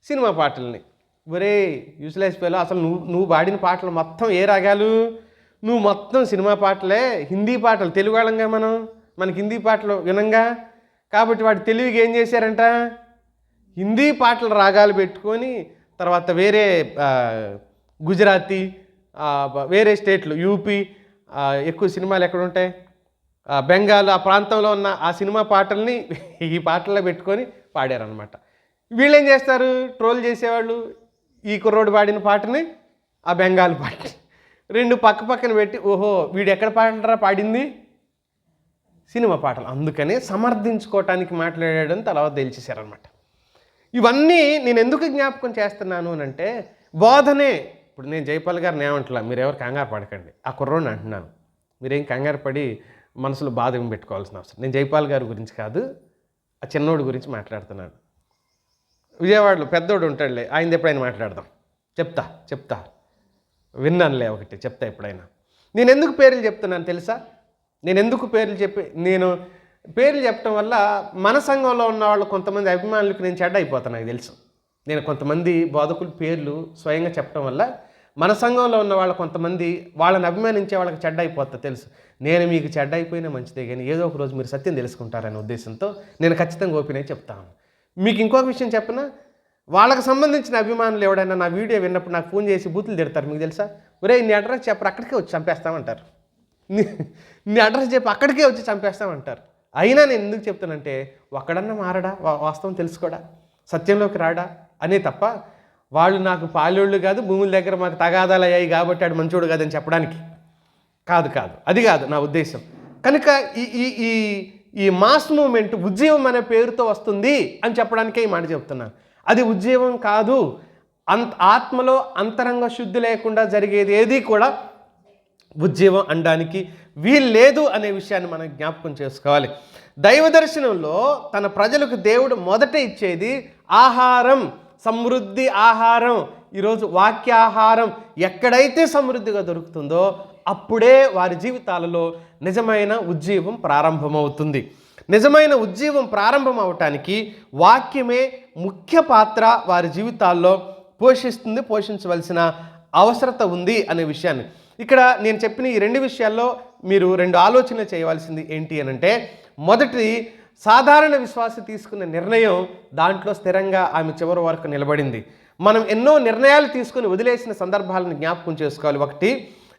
సినిమా పాటల్ని, ఒరే యూస్లెస్ ఫెలో, అసలు నువ్వు పాడిన పాటలు మొత్తం ఏ రాగాలు? నువ్వు మొత్తం సినిమా పాటలే, హిందీ పాటలు. తెలుగు వాళ్ళంగా మనకి హిందీ పాటలు వినంగా. కాబట్టి వాడు తెలివిగా ఏం చేశారంట, హిందీ పాటలు రాగాలు పెట్టుకొని, తర్వాత వేరే గుజరాతీ, వేరే స్టేట్లు, యూపీ, ఎక్కువ సినిమాలు ఎక్కడ ఉంటాయి, బెంగాల్, ఆ ప్రాంతంలో ఉన్న ఆ సినిమా పాటల్ని ఈ పాటల్లో పెట్టుకొని పాడారనమాట. వీళ్ళు ఏం చేస్తారు, ట్రోల్ చేసేవాళ్ళు ఈ కుర్రోడు పాడిన పాటని, ఆ బెంగాల్ పాట రెండు పక్క పక్కన పెట్టి, ఓహో వీడు ఎక్కడ పాడరా పాడింది, సినిమా పాటలు. అందుకనే సమర్థించుకోవటానికి మాట్లాడాడని తర్వాత తెలిసేశారనమాట. ఇవన్నీ నేను ఎందుకు జ్ఞాపకం చేస్తున్నాను అని అంటే, బోధనే. ఇప్పుడు నేను జైపాల్ గారిని ఏమంటలా, మీరెవరు కంగారు పడకండి, ఆ కుర్రోడిని అంటున్నాను. మీరేం కంగారు పడి మనసులో బాధ ఏం పెట్టుకోవాల్సిన అవసరం. నేను జైపాల్ గారి గురించి కాదు, ఆ చిన్నోడి గురించి మాట్లాడుతున్నాను. విజయవాడలో పెద్దోడు ఉంటాడులే, ఆయనది ఎప్పుడైనా మాట్లాడదాం. చెప్తా విన్నానులే, ఒకటి చెప్తా ఎప్పుడైనా. నేను ఎందుకు పేర్లు చెప్తున్నాను తెలుసా? నేను పేర్లు చెప్పడం వల్ల మన సంఘంలో ఉన్న వాళ్ళు కొంతమంది అభిమానులకు నేను చెడ్డ అయిపోతాను, నాకు తెలుసు. నేను కొంతమంది బోధకుల పేర్లు స్వయంగా చెప్పడం వల్ల మన సంఘంలో ఉన్న వాళ్ళు కొంతమంది వాళ్ళని అభిమానించే వాళ్ళకి చెడ్డ అయిపోతా తెలుసు. నేను మీకు చెడ్డ అయిపోయినా మంచిదే, కానీ ఏదో ఒక రోజు మీరు సత్యం తెలుసుకుంటారనే ఉద్దేశంతో నేను ఖచ్చితంగా ఓపెన్ చెప్తాను. మీకు ఇంకొక విషయం చెప్పనా, వాళ్ళకి సంబంధించిన అభిమానులు ఎవడైనా నా వీడియో విన్నప్పుడు నాకు ఫోన్ చేసి బూతులు తిడతారు. మీకు తెలుసా? ఒరే నీ అడ్రస్ చెప్పరు, అక్కడికే వచ్చి చంపేస్తామంటారు. నీ అడ్రస్ చెప్పి అక్కడికే వచ్చి చంపేస్తామంటారు. అయినా నేను ఎందుకు చెప్తానంటే, ఒక్కడన్నా మారడా, వాస్తవం తెలుసుకోడా, సత్యంలోకి రాడా అనే తప్ప, వాళ్ళు నాకు పాలోళ్ళు కాదు, భూముల దగ్గర మాకు తగాదాలు అయ్యాయి కాబట్టి ఆడు మంచోడు కాదని చెప్పడానికి కాదు. అది కాదు నా ఉద్దేశం. కనుక ఈ మాస్ మూమెంట్ ఉద్యమం అనే పేరుతో వస్తుంది అని చెప్పడానికే ఈ మాట చెప్తున్నాను. అది ఉద్యమం కాదు. ఆత్మలో అంతరంగ శుద్ధి లేకుండా జరిగేది ఏది కూడా ఉద్యమం అనడానికి వీలు లేదు అనే విషయాన్ని మనం జ్ఞాపకం చేసుకోవాలి. దైవ దర్శనంలో తన ప్రజలకు దేవుడు మొదట ఇచ్చేది ఆహారం, సమృద్ధి ఆహారం. ఈరోజు వాక్యాహారం ఎక్కడైతే సమృద్ధిగా దొరుకుతుందో అప్పుడే వారి జీవితాలలో నిజమైన ఉజ్జీవం ప్రారంభమవుతుంది. నిజమైన ఉజ్జీవం ప్రారంభం అవటానికి వాక్యమే ముఖ్య పాత్ర వారి జీవితాల్లో పోషించవలసిన అవసరత ఉంది అనే విషయాన్ని ఇక్కడ నేను చెప్పిన ఈ రెండు విషయాల్లో మీరు రెండు ఆలోచనలు చేయవలసింది ఏంటి అనంటే, మొదటి సాధారణ విశ్వాసి తీసుకున్న నిర్ణయం దాంట్లో స్థిరంగా ఆమె చివరి వరకు నిలబడింది. మనం ఎన్నో నిర్ణయాలు తీసుకుని వదిలేసిన సందర్భాలను జ్ఞాపకం చేసుకోవాలి. ఒకటి.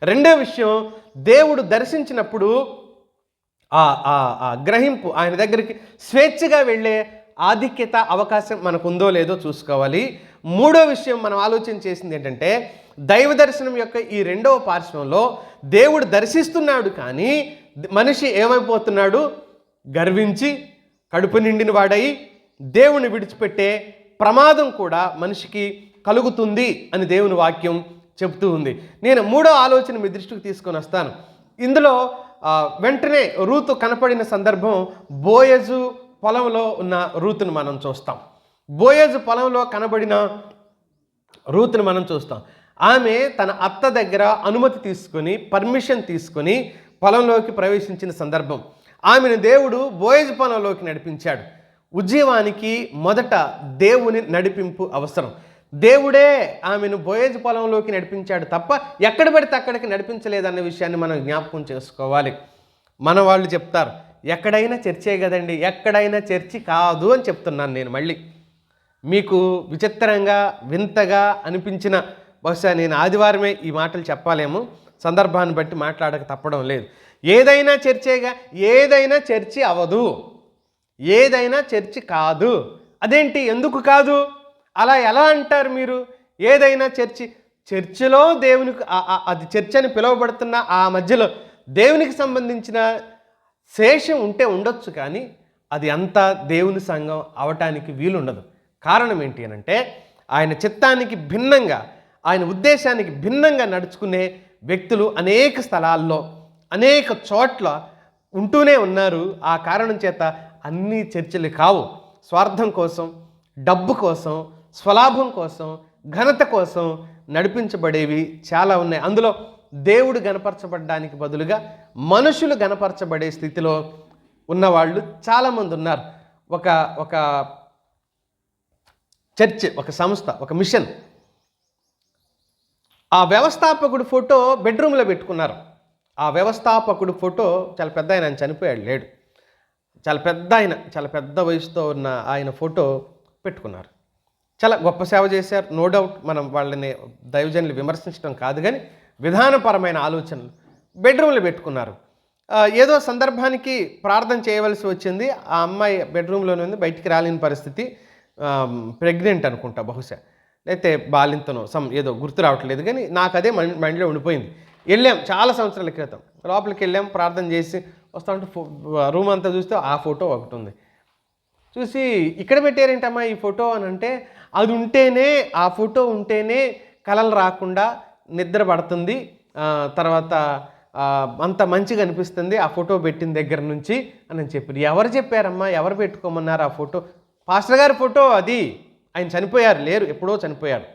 రెండో విషయం, దేవుడు దర్శించినప్పుడు ఆ గ్రహింపు, ఆయన దగ్గరికి స్వేచ్ఛగా వెళ్ళే ఆధిక్యత, అవకాశం మనకు ఉందో లేదో చూసుకోవాలి. మూడో విషయం మనం ఆలోచన చేసింది ఏంటంటే, దైవ దర్శనం యొక్క ఈ రెండవ పార్శ్వంలో దేవుడు దర్శిస్తున్నాడు, కానీ మనిషి ఏమైపోతున్నాడు, గర్వించి కడుపు నిండిన వాడై దేవుని విడిచిపెట్టే ప్రమాదం కూడా మనిషికి కలుగుతుంది అని దేవుని వాక్యం చెబుతూ ఉంది. నేను మూడో ఆలోచన మీ దృష్టికి తీసుకొని వస్తాను. ఇందులో వెంటనే రూతు కనపడిన సందర్భం, బోయజు పొలంలో ఉన్న రూతును మనం చూస్తాం. బోయజు పొలంలో కనబడిన రూతును మనం చూస్తాం. ఆమె తన అత్త దగ్గర అనుమతి తీసుకొని, పర్మిషన్ తీసుకొని పొలంలోకి ప్రవేశించిన సందర్భం. ఆమెను దేవుడు బోయజు పొలంలోకి నడిపించాడు. ఉద్యమానికి మొదట దేవుని నడిపింపు అవసరం. దేవుడే ఆమెను బోయజు పొలంలోకి నడిపించాడు తప్ప ఎక్కడ పడితే అక్కడికి నడిపించలేదన్న విషయాన్ని మనం జ్ఞాపకం చేసుకోవాలి. మన వాళ్ళు చెప్తారు, ఎక్కడైనా చర్చే కదండి, ఎక్కడైనా చర్చి కాదు అని చెప్తున్నాను నేను. మళ్ళీ మీకు విచిత్రంగా వింతగా అనిపించిన, బహుశా నేను ఆదివారమే ఈ మాటలు చెప్పాలేమో, సందర్భాన్ని బట్టి మాట్లాడక తప్పడం లేదు. ఏదైనా చర్చేగా, ఏదైనా చర్చి అవదు, ఏదైనా చర్చి కాదు. అదేంటి, ఎందుకు కాదు, అలా ఎలా అంటారు మీరు? ఏదైనా చర్చిలో దేవునికి అది చర్చ్ అని పిలువబడుతున్న ఆ మధ్యలో దేవునికి సంబంధించిన శేషం ఉంటే ఉండొచ్చు, కానీ అది అంతా దేవుని సంఘం అవటానికి వీలుండదు. కారణం ఏంటి అనంటే, ఆయన చిత్తానికి భిన్నంగా, ఆయన ఉద్దేశానికి భిన్నంగా నడుచుకునే వ్యక్తులు అనేక స్థలాల్లో అనేక చోట్ల ఉంటూనే ఉన్నారు. ఆ కారణం చేత అన్ని చర్చలు కావు. స్వార్థం కోసం, డబ్బు కోసం, స్వలాభం కోసం, ఘనత కోసం నడిపించబడేవి చాలా ఉన్నాయి. అందులో దేవుడు గణపరచబడడానికి బదులుగా మనుషులు గణపరచబడే స్థితిలో ఉన్నవాళ్ళు చాలామంది ఉన్నారు. ఒక చర్చ్, ఒక సంస్థ, ఒక మిషన్, ఆ వ్యవస్థాపకుడు ఫోటో బెడ్రూమ్లో పెట్టుకున్నారు. ఆ వ్యవస్థాపకుడు ఫోటో చాలా పెద్ద ఆయన చనిపోయాడు, లేడు, చాలా పెద్ద వయసుతో ఉన్న ఆయన ఫోటో పెట్టుకున్నారు. చాలా గొప్ప సేవ చేశారు, నో డౌట్. మనం వాళ్ళని దైవజనులు విమర్శించడం కాదు, కానీ విధానపరమైన ఆలోచనలు బెడ్రూమ్లో పెట్టుకున్నారు. ఏదో సందర్భానికి ప్రార్థన చేయవలసి వచ్చింది. ఆ అమ్మాయి బెడ్రూమ్లోనే ఉంది, బయటికి రాలేని పరిస్థితి. ప్రెగ్నెంట్ అనుకుంటా బహుశా, లేకపోతే బాలింతనో ఏదో గుర్తు రావట్లేదు, కానీ నాకు అదే మైండ్లో ఉండిపోయింది. వెళ్ళాం చాలా సంవత్సరాల క్రితం, లోపలికి వెళ్ళాం, ప్రార్థన చేసి వస్తా ఉంటే రూమ్ అంతా చూస్తే ఆ ఫోటో ఒకటి ఉంది. చూసి ఇక్కడ పెట్టారేంటమ్మా ఈ ఫోటో అని అంటే, అది ఉంటేనే, ఆ ఫోటో ఉంటేనే కలలు రాకుండా నిద్ర పడుతుంది, తర్వాత అంత మంచిగా అనిపిస్తుంది ఆ ఫోటో పెట్టిన దగ్గర నుంచి అని చెప్పారు. ఎవరు చెప్పారమ్మా, ఎవరు పెట్టుకోమన్నారు ఆ ఫోటో? పాస్టర్ గారి ఫోటో అది, ఆయన చనిపోయారు, లేరు, ఎప్పుడో చనిపోయారు.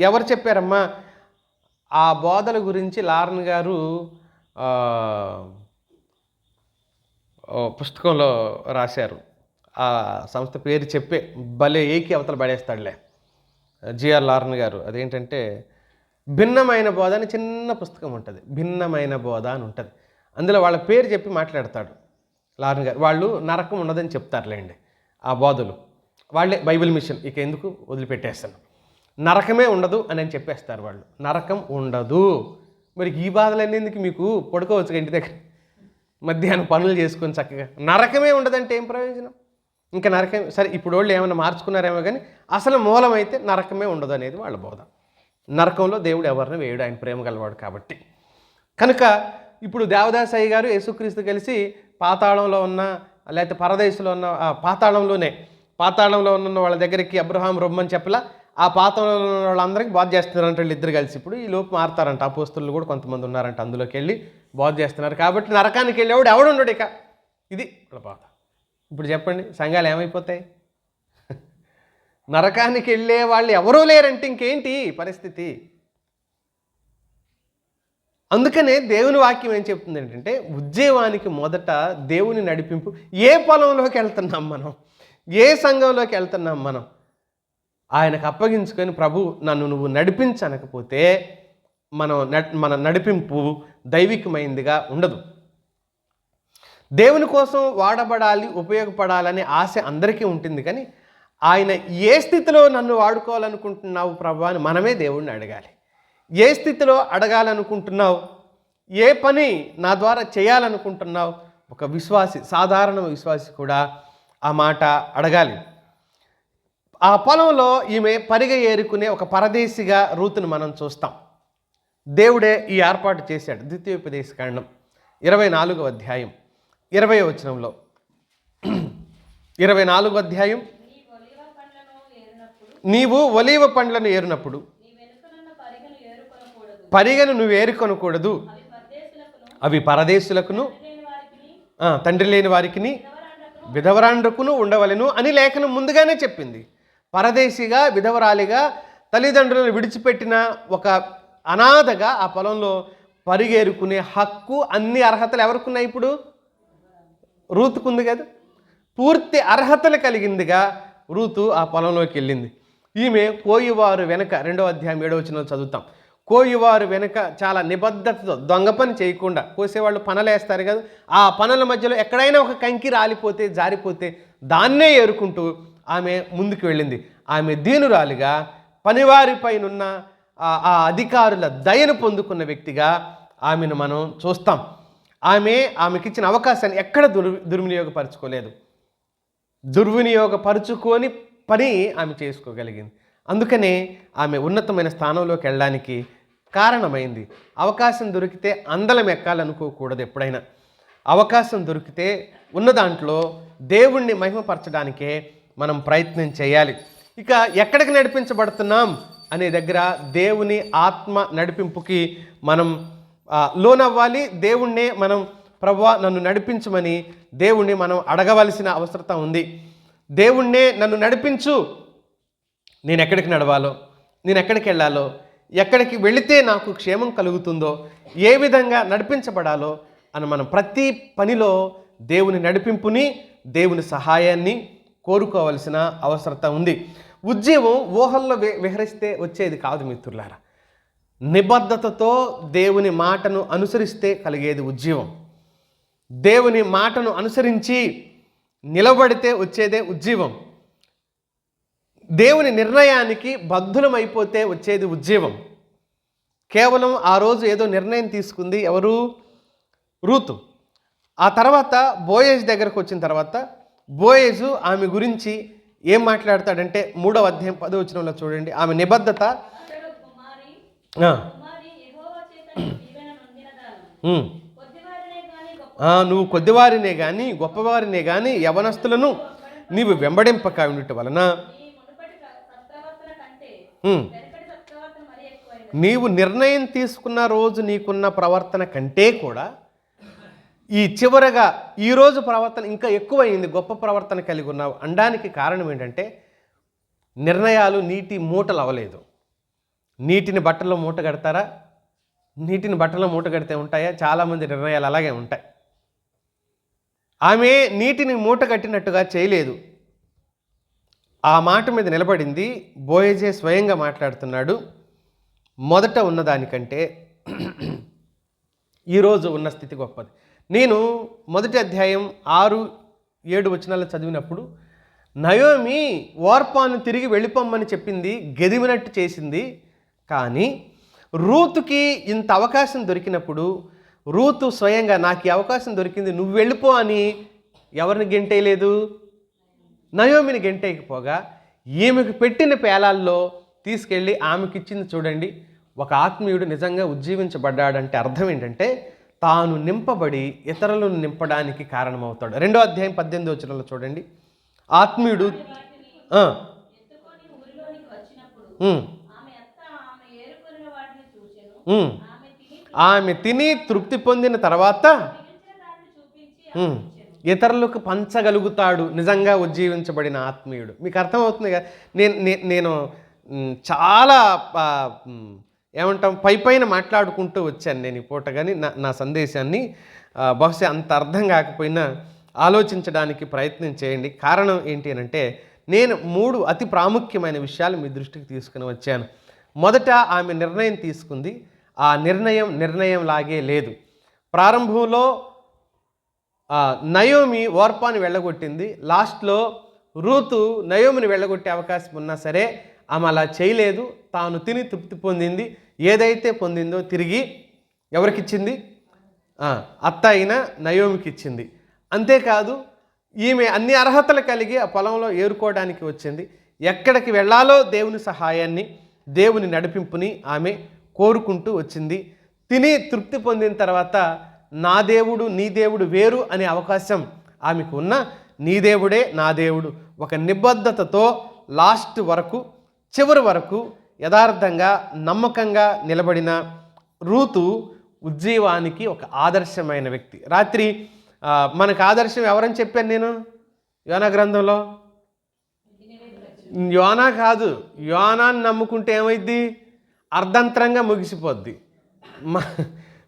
ఎవరు చెప్పారమ్మా? ఆ బోధల గురించి లారన్ గారు పుస్తకంలో రాశారు. ఆ సంస్థ పేరు చెప్పే భలే ఏకి అవతల పడేస్తాడులే జిఆర్ లారన్ గారు. అదేంటంటే భిన్నమైన బోధ అని చిన్న పుస్తకం ఉంటుంది, భిన్నమైన బోధ అని ఉంటుంది. అందులో వాళ్ళ పేరు చెప్పి మాట్లాడతాడు లారన్ గారు. వాళ్ళు నరకం ఉండదని చెప్తారులేండి ఆ బోధలు, వాళ్ళే బైబిల్ మిషన్, ఇక ఎందుకు వదిలిపెట్టేస్తాను, నరకమే ఉండదు అని చెప్పేస్తారు వాళ్ళు. నరకం ఉండదు. మరి ఈ బాధలన్నీ ఎందుకు, మీకు పడుకోవచ్చు ఇంటి దగ్గర మధ్యాహ్నం పనులు చేసుకొని చక్కగా. నరకమే ఉండదంటే ఏం ప్రయోజనం? ఇంకా నరకం సరే, ఇప్పుడు వాళ్ళు ఏమైనా మార్చుకున్నారేమో, కానీ అసలు మూలమైతే నరకమే ఉండదు అనేది వాళ్ళ బోధ. నరకంలో దేవుడు ఎవరిని వేయడు, ఆయన ప్రేమ గలవాడు కాబట్టి. కనుక ఇప్పుడు దేవదాసయ్య గారు యేసుక్రీస్తు కలిసి పాతాళంలో ఉన్న, లేకపోతే పరదేశంలో ఉన్న, పాతాళంలో ఉన్న వాళ్ళ దగ్గరికి అబ్రహాం రొమ్మని చెప్పలా, ఆ పాతాళంలో ఉన్న వాళ్ళందరికీ బాధ చేస్తున్నారంట వీళ్ళు ఇద్దరు కలిసి. ఇప్పుడు ఈ లోపు మారుతారంట, అపోస్తలులు కూడా కొంతమంది ఉన్నారంట, అందులోకి వెళ్ళి బాధ చేస్తున్నారు. కాబట్టి నరకానికి వెళ్ళేవాడు ఎవడుండడు ఇక. ఇది వాళ్ళ బాధ. ఇప్పుడు చెప్పండి, సంఘాలు ఏమైపోతాయి? నరకానికి వెళ్ళే వాళ్ళు ఎవరూ లేరంటే ఇంకేంటి పరిస్థితి? అందుకనే దేవుని వాక్యం ఏం చెప్తుంది ఏంటంటే, ఉద్యోగానికి మొదట దేవుని నడిపింపు. ఏ పొలంలోకి వెళ్తున్నాం మనం, ఏ సంఘంలోకి వెళ్తున్నాం మనం, ఆయనకు అప్పగించుకొని ప్రభు నన్ను నువ్వు నడిపించనకపోతే మన నడిపింపు దైవికమైందిగా ఉండదు. దేవుని కోసం వాడబడాలి, ఉపయోగపడాలనే ఆశ అందరికీ ఉంటుంది, కానీ ఆయన ఏ స్థితిలో నన్ను వాడుకోవాలనుకుంటున్నావు ప్రభు అని మనమే దేవుడిని అడగాలి. ఏ స్థితిలో అడగాలనుకుంటున్నావు, ఏ పని నా ద్వారా చేయాలనుకుంటున్నావు? ఒక విశ్వాసి, సాధారణ విశ్వాసి కూడా ఆ మాట అడగాలి. ఆ పొలంలో ఈమె పరిగ ఏరుకునే ఒక పరదేశిగా రూతును మనం చూస్తాం. దేవుడే ఈ ఏర్పాటు చేశాడు. ద్వితీయోపదేశకాండం 24వ అధ్యాయం 20వ వచనంలో, 24వ అధ్యాయం, నీవు ఒలీవ పండ్లను ఏరినప్పుడు పరిగను నువ్వు ఏరుకొనకూడదు, అవి పరదేశులకును తండ్రి లేని వారికిని విధవరాండ్రకును ఉండవలెను అని లేఖనం ముందుగానే చెప్పింది. పరదేశిగా, విధవరాలిగా, తల్లిదండ్రులను విడిచిపెట్టిన ఒక అనాథగా ఆ పొలంలో పరిగేరుకునే హక్కు, అన్ని అర్హతలు ఎవరికున్నాయి? ఇప్పుడు రూతుకుంది కదా. పూర్తి అర్హతలు కలిగిందిగా రూతు ఆ పొలంలోకి వెళ్ళింది. ఈమె కోయివారు వెనక, 2వ అధ్యాయం 7వ వచనంలో చదువుతాం. కోయివారు వెనక చాలా నిబద్ధతతో, దొంగ పని చేయకుండా, కోసేవాళ్ళు పనలేస్తారు కదా, ఆ పనుల మధ్యలో ఎక్కడైనా ఒక కంకి రాలిపోతే, జారిపోతే దాన్నే ఏరుకుంటూ ఆమె ముందుకు వెళ్ళింది. ఆమె దీనురాలిగా పనివారిపైనున్న ఆ అధికారుల దయను పొందుకున్న వ్యక్తిగా ఆమెను మనం చూస్తాం. ఆమెకిచ్చిన అవకాశాన్ని ఎక్కడ దుర్వినియోగపరచుకోలేదు. దుర్వినియోగపరుచుకొని పని ఆమె చేసుకోగలిగింది. అందుకనే ఆమె ఉన్నతమైన స్థానంలోకి వెళ్ళడానికి కారణమైంది. అవకాశం దొరికితే అందలం ఎక్కాలనుకోకూడదు. ఎప్పుడైనా అవకాశం దొరికితే ఉన్న దాంట్లో దేవుణ్ణి మహిమపరచడానికే మనం ప్రయత్నం చేయాలి. ఇక ఎక్కడికి నడిపించబడుతున్నాం అనే దగ్గర దేవుని ఆత్మ నడిపింపుకి మనం లోనవ్వాలి. దేవుణ్ణే మనం ప్రభువా నన్ను నడిపించమని దేవుణ్ణి మనం అడగవలసిన అవసరం ఉంది. దేవుణ్ణే నన్ను నడిపించు, నేను ఎక్కడికి నడవాలో, నేను ఎక్కడికి వెళ్ళాలో, ఎక్కడికి వెళితే నాకు క్షేమం కలుగుతుందో, ఏ విధంగా నడిపించబడాలో అని మనం ప్రతి పనిలో దేవుని నడిపింపుని, దేవుని సహాయాన్ని కోరుకోవలసిన అవసరత ఉంది. ఉద్యమం ఊహల్లో విహరిస్తే వచ్చేది కాదు మిత్రులారా. నిబద్ధతతో దేవుని మాటను అనుసరిస్తే కలిగేది ఉద్యమం. దేవుని మాటను అనుసరించి నిలబడితే వచ్చేదే ఉజ్జీవం. దేవుని నిర్ణయానికి బద్ధులమైపోతే వచ్చేది ఉజ్జీవం. కేవలం ఆ రోజు ఏదో నిర్ణయం తీసుకుంది ఎవరు? రూతు. ఆ తర్వాత బోయేజు దగ్గరకు వచ్చిన తర్వాత బోయేజు ఆమె గురించి ఏం మాట్లాడతాడంటే 3వ అధ్యాయం 10వ వచనంలో చూడండి. ఆమె నిబద్ధత, నువ్వు కొద్దివారినే కానీ గొప్పవారినే కానీ యవనస్తులను నీవు వెంబడింపక ఉండటం వలన నీవు నిర్ణయం తీసుకున్న రోజు నీకున్న ప్రవర్తన కంటే కూడా ఈ చివరగా ఈరోజు ప్రవర్తన ఇంకా ఎక్కువైంది, గొప్ప ప్రవర్తన కలిగి ఉన్నావు అనడానికి కారణం ఏంటంటే నిర్ణయాలు నీటి మూటలు అవ్వలేదు. నీటిని బట్టల్లో మూట కడతారా? నీటిని బట్టల్లో మూట కడితే ఉంటాయా? చాలామంది నిర్ణయాలు అలాగే ఉంటాయి. ఆమె నీటిని మూట కట్టినట్టుగా చేయలేదు. ఆ మాట మీద నిలబడింది. బోయజే స్వయంగా మాట్లాడుతున్నాడు. మొదట ఉన్నదానికంటే ఈరోజు ఉన్న స్థితి గొప్పది. నేను మొదటి అధ్యాయం 6-7 వచనాలను చదివినప్పుడు నయోమి ఓర్పాను తిరిగి వెళ్ళిపోమ్మని చెప్పింది, గెదిమినట్టు చేసింది. కానీ రూతుకి ఇంత అవకాశం దొరికినప్పుడు రూతు స్వయంగా నాకు ఈ అవకాశం దొరికింది నువ్వు వెళ్ళిపో అని ఎవరిని గెంటేయలేదు? నయోమిని గెంటేయకపోగా ఈమెకు పెట్టిన పేలాల్లో తీసుకెళ్ళి ఆమెకి ఇచ్చింది. చూడండి, ఒక ఆత్మీయుడు నిజంగా ఉజ్జీవించబడ్డాడంటే అర్థం ఏంటంటే తాను నింపబడి ఇతరులను నింపడానికి కారణమవుతాడు. 2వ అధ్యాయం 18వ వచనంలో చూడండి. ఆత్మీయుడు ఆమె తిని తృప్తి పొందిన తర్వాత ఇతరులకు పంచగలుగుతాడు నిజంగా ఉజ్జీవించబడిన ఆత్మీయుడు. మీకు అర్థమవుతుంది కదా? నేను చాలా ఏమంటాం పైన మాట్లాడుకుంటూ వచ్చాను నేను ఈ పూట. కానీ నా సందేశాన్ని బహుశా అంత అర్థం కాకపోయినా ఆలోచించడానికి ప్రయత్నం చేయండి. కారణం ఏంటి అంటే నేను 3 అతి ప్రాముఖ్యమైన విషయాలు మీ దృష్టికి తీసుకుని వచ్చాను. మొదట ఆమె నిర్ణయం తీసుకుంది. ఆ నిర్ణయం లాగే లేదు. ప్రారంభంలో నయోమి ఓర్పాని వెళ్ళగొట్టింది. లాస్ట్లో రూతు నయోమిని వెళ్ళగొట్టే అవకాశం ఉన్నా సరే ఆమె అలా చేయలేదు. తాను తిని తృప్తి పొందింది. ఏదైతే పొందిందో తిరిగి ఎవరికిచ్చింది? అత్త అయిన నయోమికి ఇచ్చింది. అంతేకాదు ఈమె అన్ని అర్హతలు కలిగి ఆ పొలంలో ఏరుకోవడానికి వచ్చింది. ఎక్కడికి వెళ్ళాలో దేవుని సహాయాన్ని, దేవుని నడిపింపుని ఆమె కోరుకుంటూ వచ్చింది. తిని తృప్తి పొందిన తర్వాత నా దేవుడు నీ దేవుడు వేరు అనే అవకాశం ఆమెకు ఉన్న, నీ దేవుడే నా దేవుడు ఒక నిబద్ధతతో లాస్ట్ వరకు, చివరి వరకు యథార్థంగా నమ్మకంగా నిలబడిన రూతు ఉజ్జీవానికి ఒక ఆదర్శమైన వ్యక్తి. రాత్రి మనకు ఆదర్శం ఎవరని చెప్పాను నేను? యోనా గ్రంథంలో యోనా కాదు, యోనాన్ని నమ్ముకుంటే ఏమైద్ది? అర్ధంతరంగా ముగిసిపోద్ది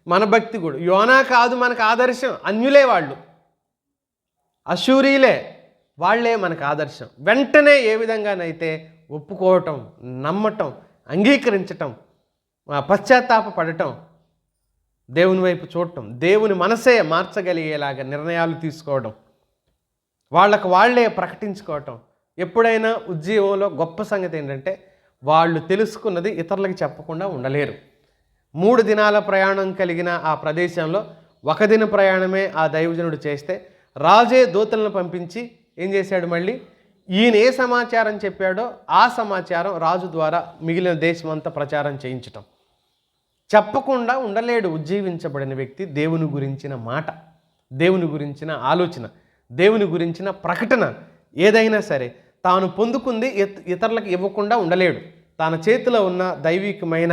మన భక్తి కూడా. యోనా కాదు మనకు ఆదర్శం, అన్యులే వాళ్ళు, అశూరీలే వాళ్ళే మనకు ఆదర్శం. వెంటనే ఏ విధంగానైతే ఒప్పుకోవటం, నమ్మటం, అంగీకరించటం, పశ్చాత్తాపపడటం, దేవుని వైపు చూడటం, దేవుని మనసే మార్చగలిగేలాగా నిర్ణయాలు తీసుకోవడం, వాళ్ళకు వాళ్ళే ప్రకటించుకోవటం, ఎప్పుడైనా ఉద్యోగంలో గొప్ప సంగతి ఏంటంటే వాళ్ళు తెలుసుకున్నది ఇతరులకు చెప్పకుండా ఉండలేరు. 3 దినాల ప్రయాణం కలిగిన ఆ ప్రదేశంలో 1 దిన ప్రయాణమే ఆ దైవజనుడు చేస్తే రాజే దూతలను పంపించి ఏం చేశాడు, మళ్ళీ ఈయన ఏ సమాచారం చెప్పాడో ఆ సమాచారం రాజు ద్వారా మిగిలిన దేశమంతా ప్రచారం చేయించటం. చెప్పకుండా ఉండలేడు ఉజ్జీవించబడిన వ్యక్తి. దేవుని గురించిన మాట, దేవుని గురించిన ఆలోచన, దేవుని గురించిన ప్రకటన ఏదైనా సరే తాను పొందుకుంది ఇతరులకు ఇవ్వకుండా ఉండలేడు. తన చేతిలో ఉన్న దైవికమైన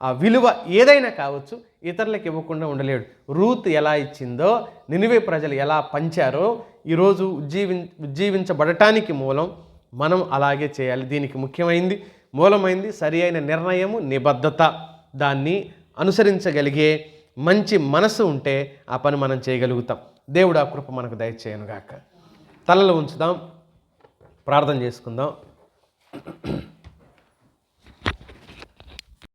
ఆ విలువ ఏదైనా కావచ్చు, ఇతరులకు ఇవ్వకుండా ఉండలేడు. రూత్ ఎలా ఇచ్చిందో, నినివే ప్రజలు ఎలా పంచారో, ఈరోజు ఉజ్జీవించబడటానికి మూలం మనం అలాగే చేయాలి. దీనికి మూలమైంది సరి అయిన నిర్ణయము, నిబద్ధత. దాన్ని అనుసరించగలిగే మంచి మనసు ఉంటే ఆ పని మనం చేయగలుగుతాం. దేవుడు ఆ కృప మనకు దయచేయనుగాక. తలలు ఉంచుదాం, ప్రార్థన చేసుకుందాం.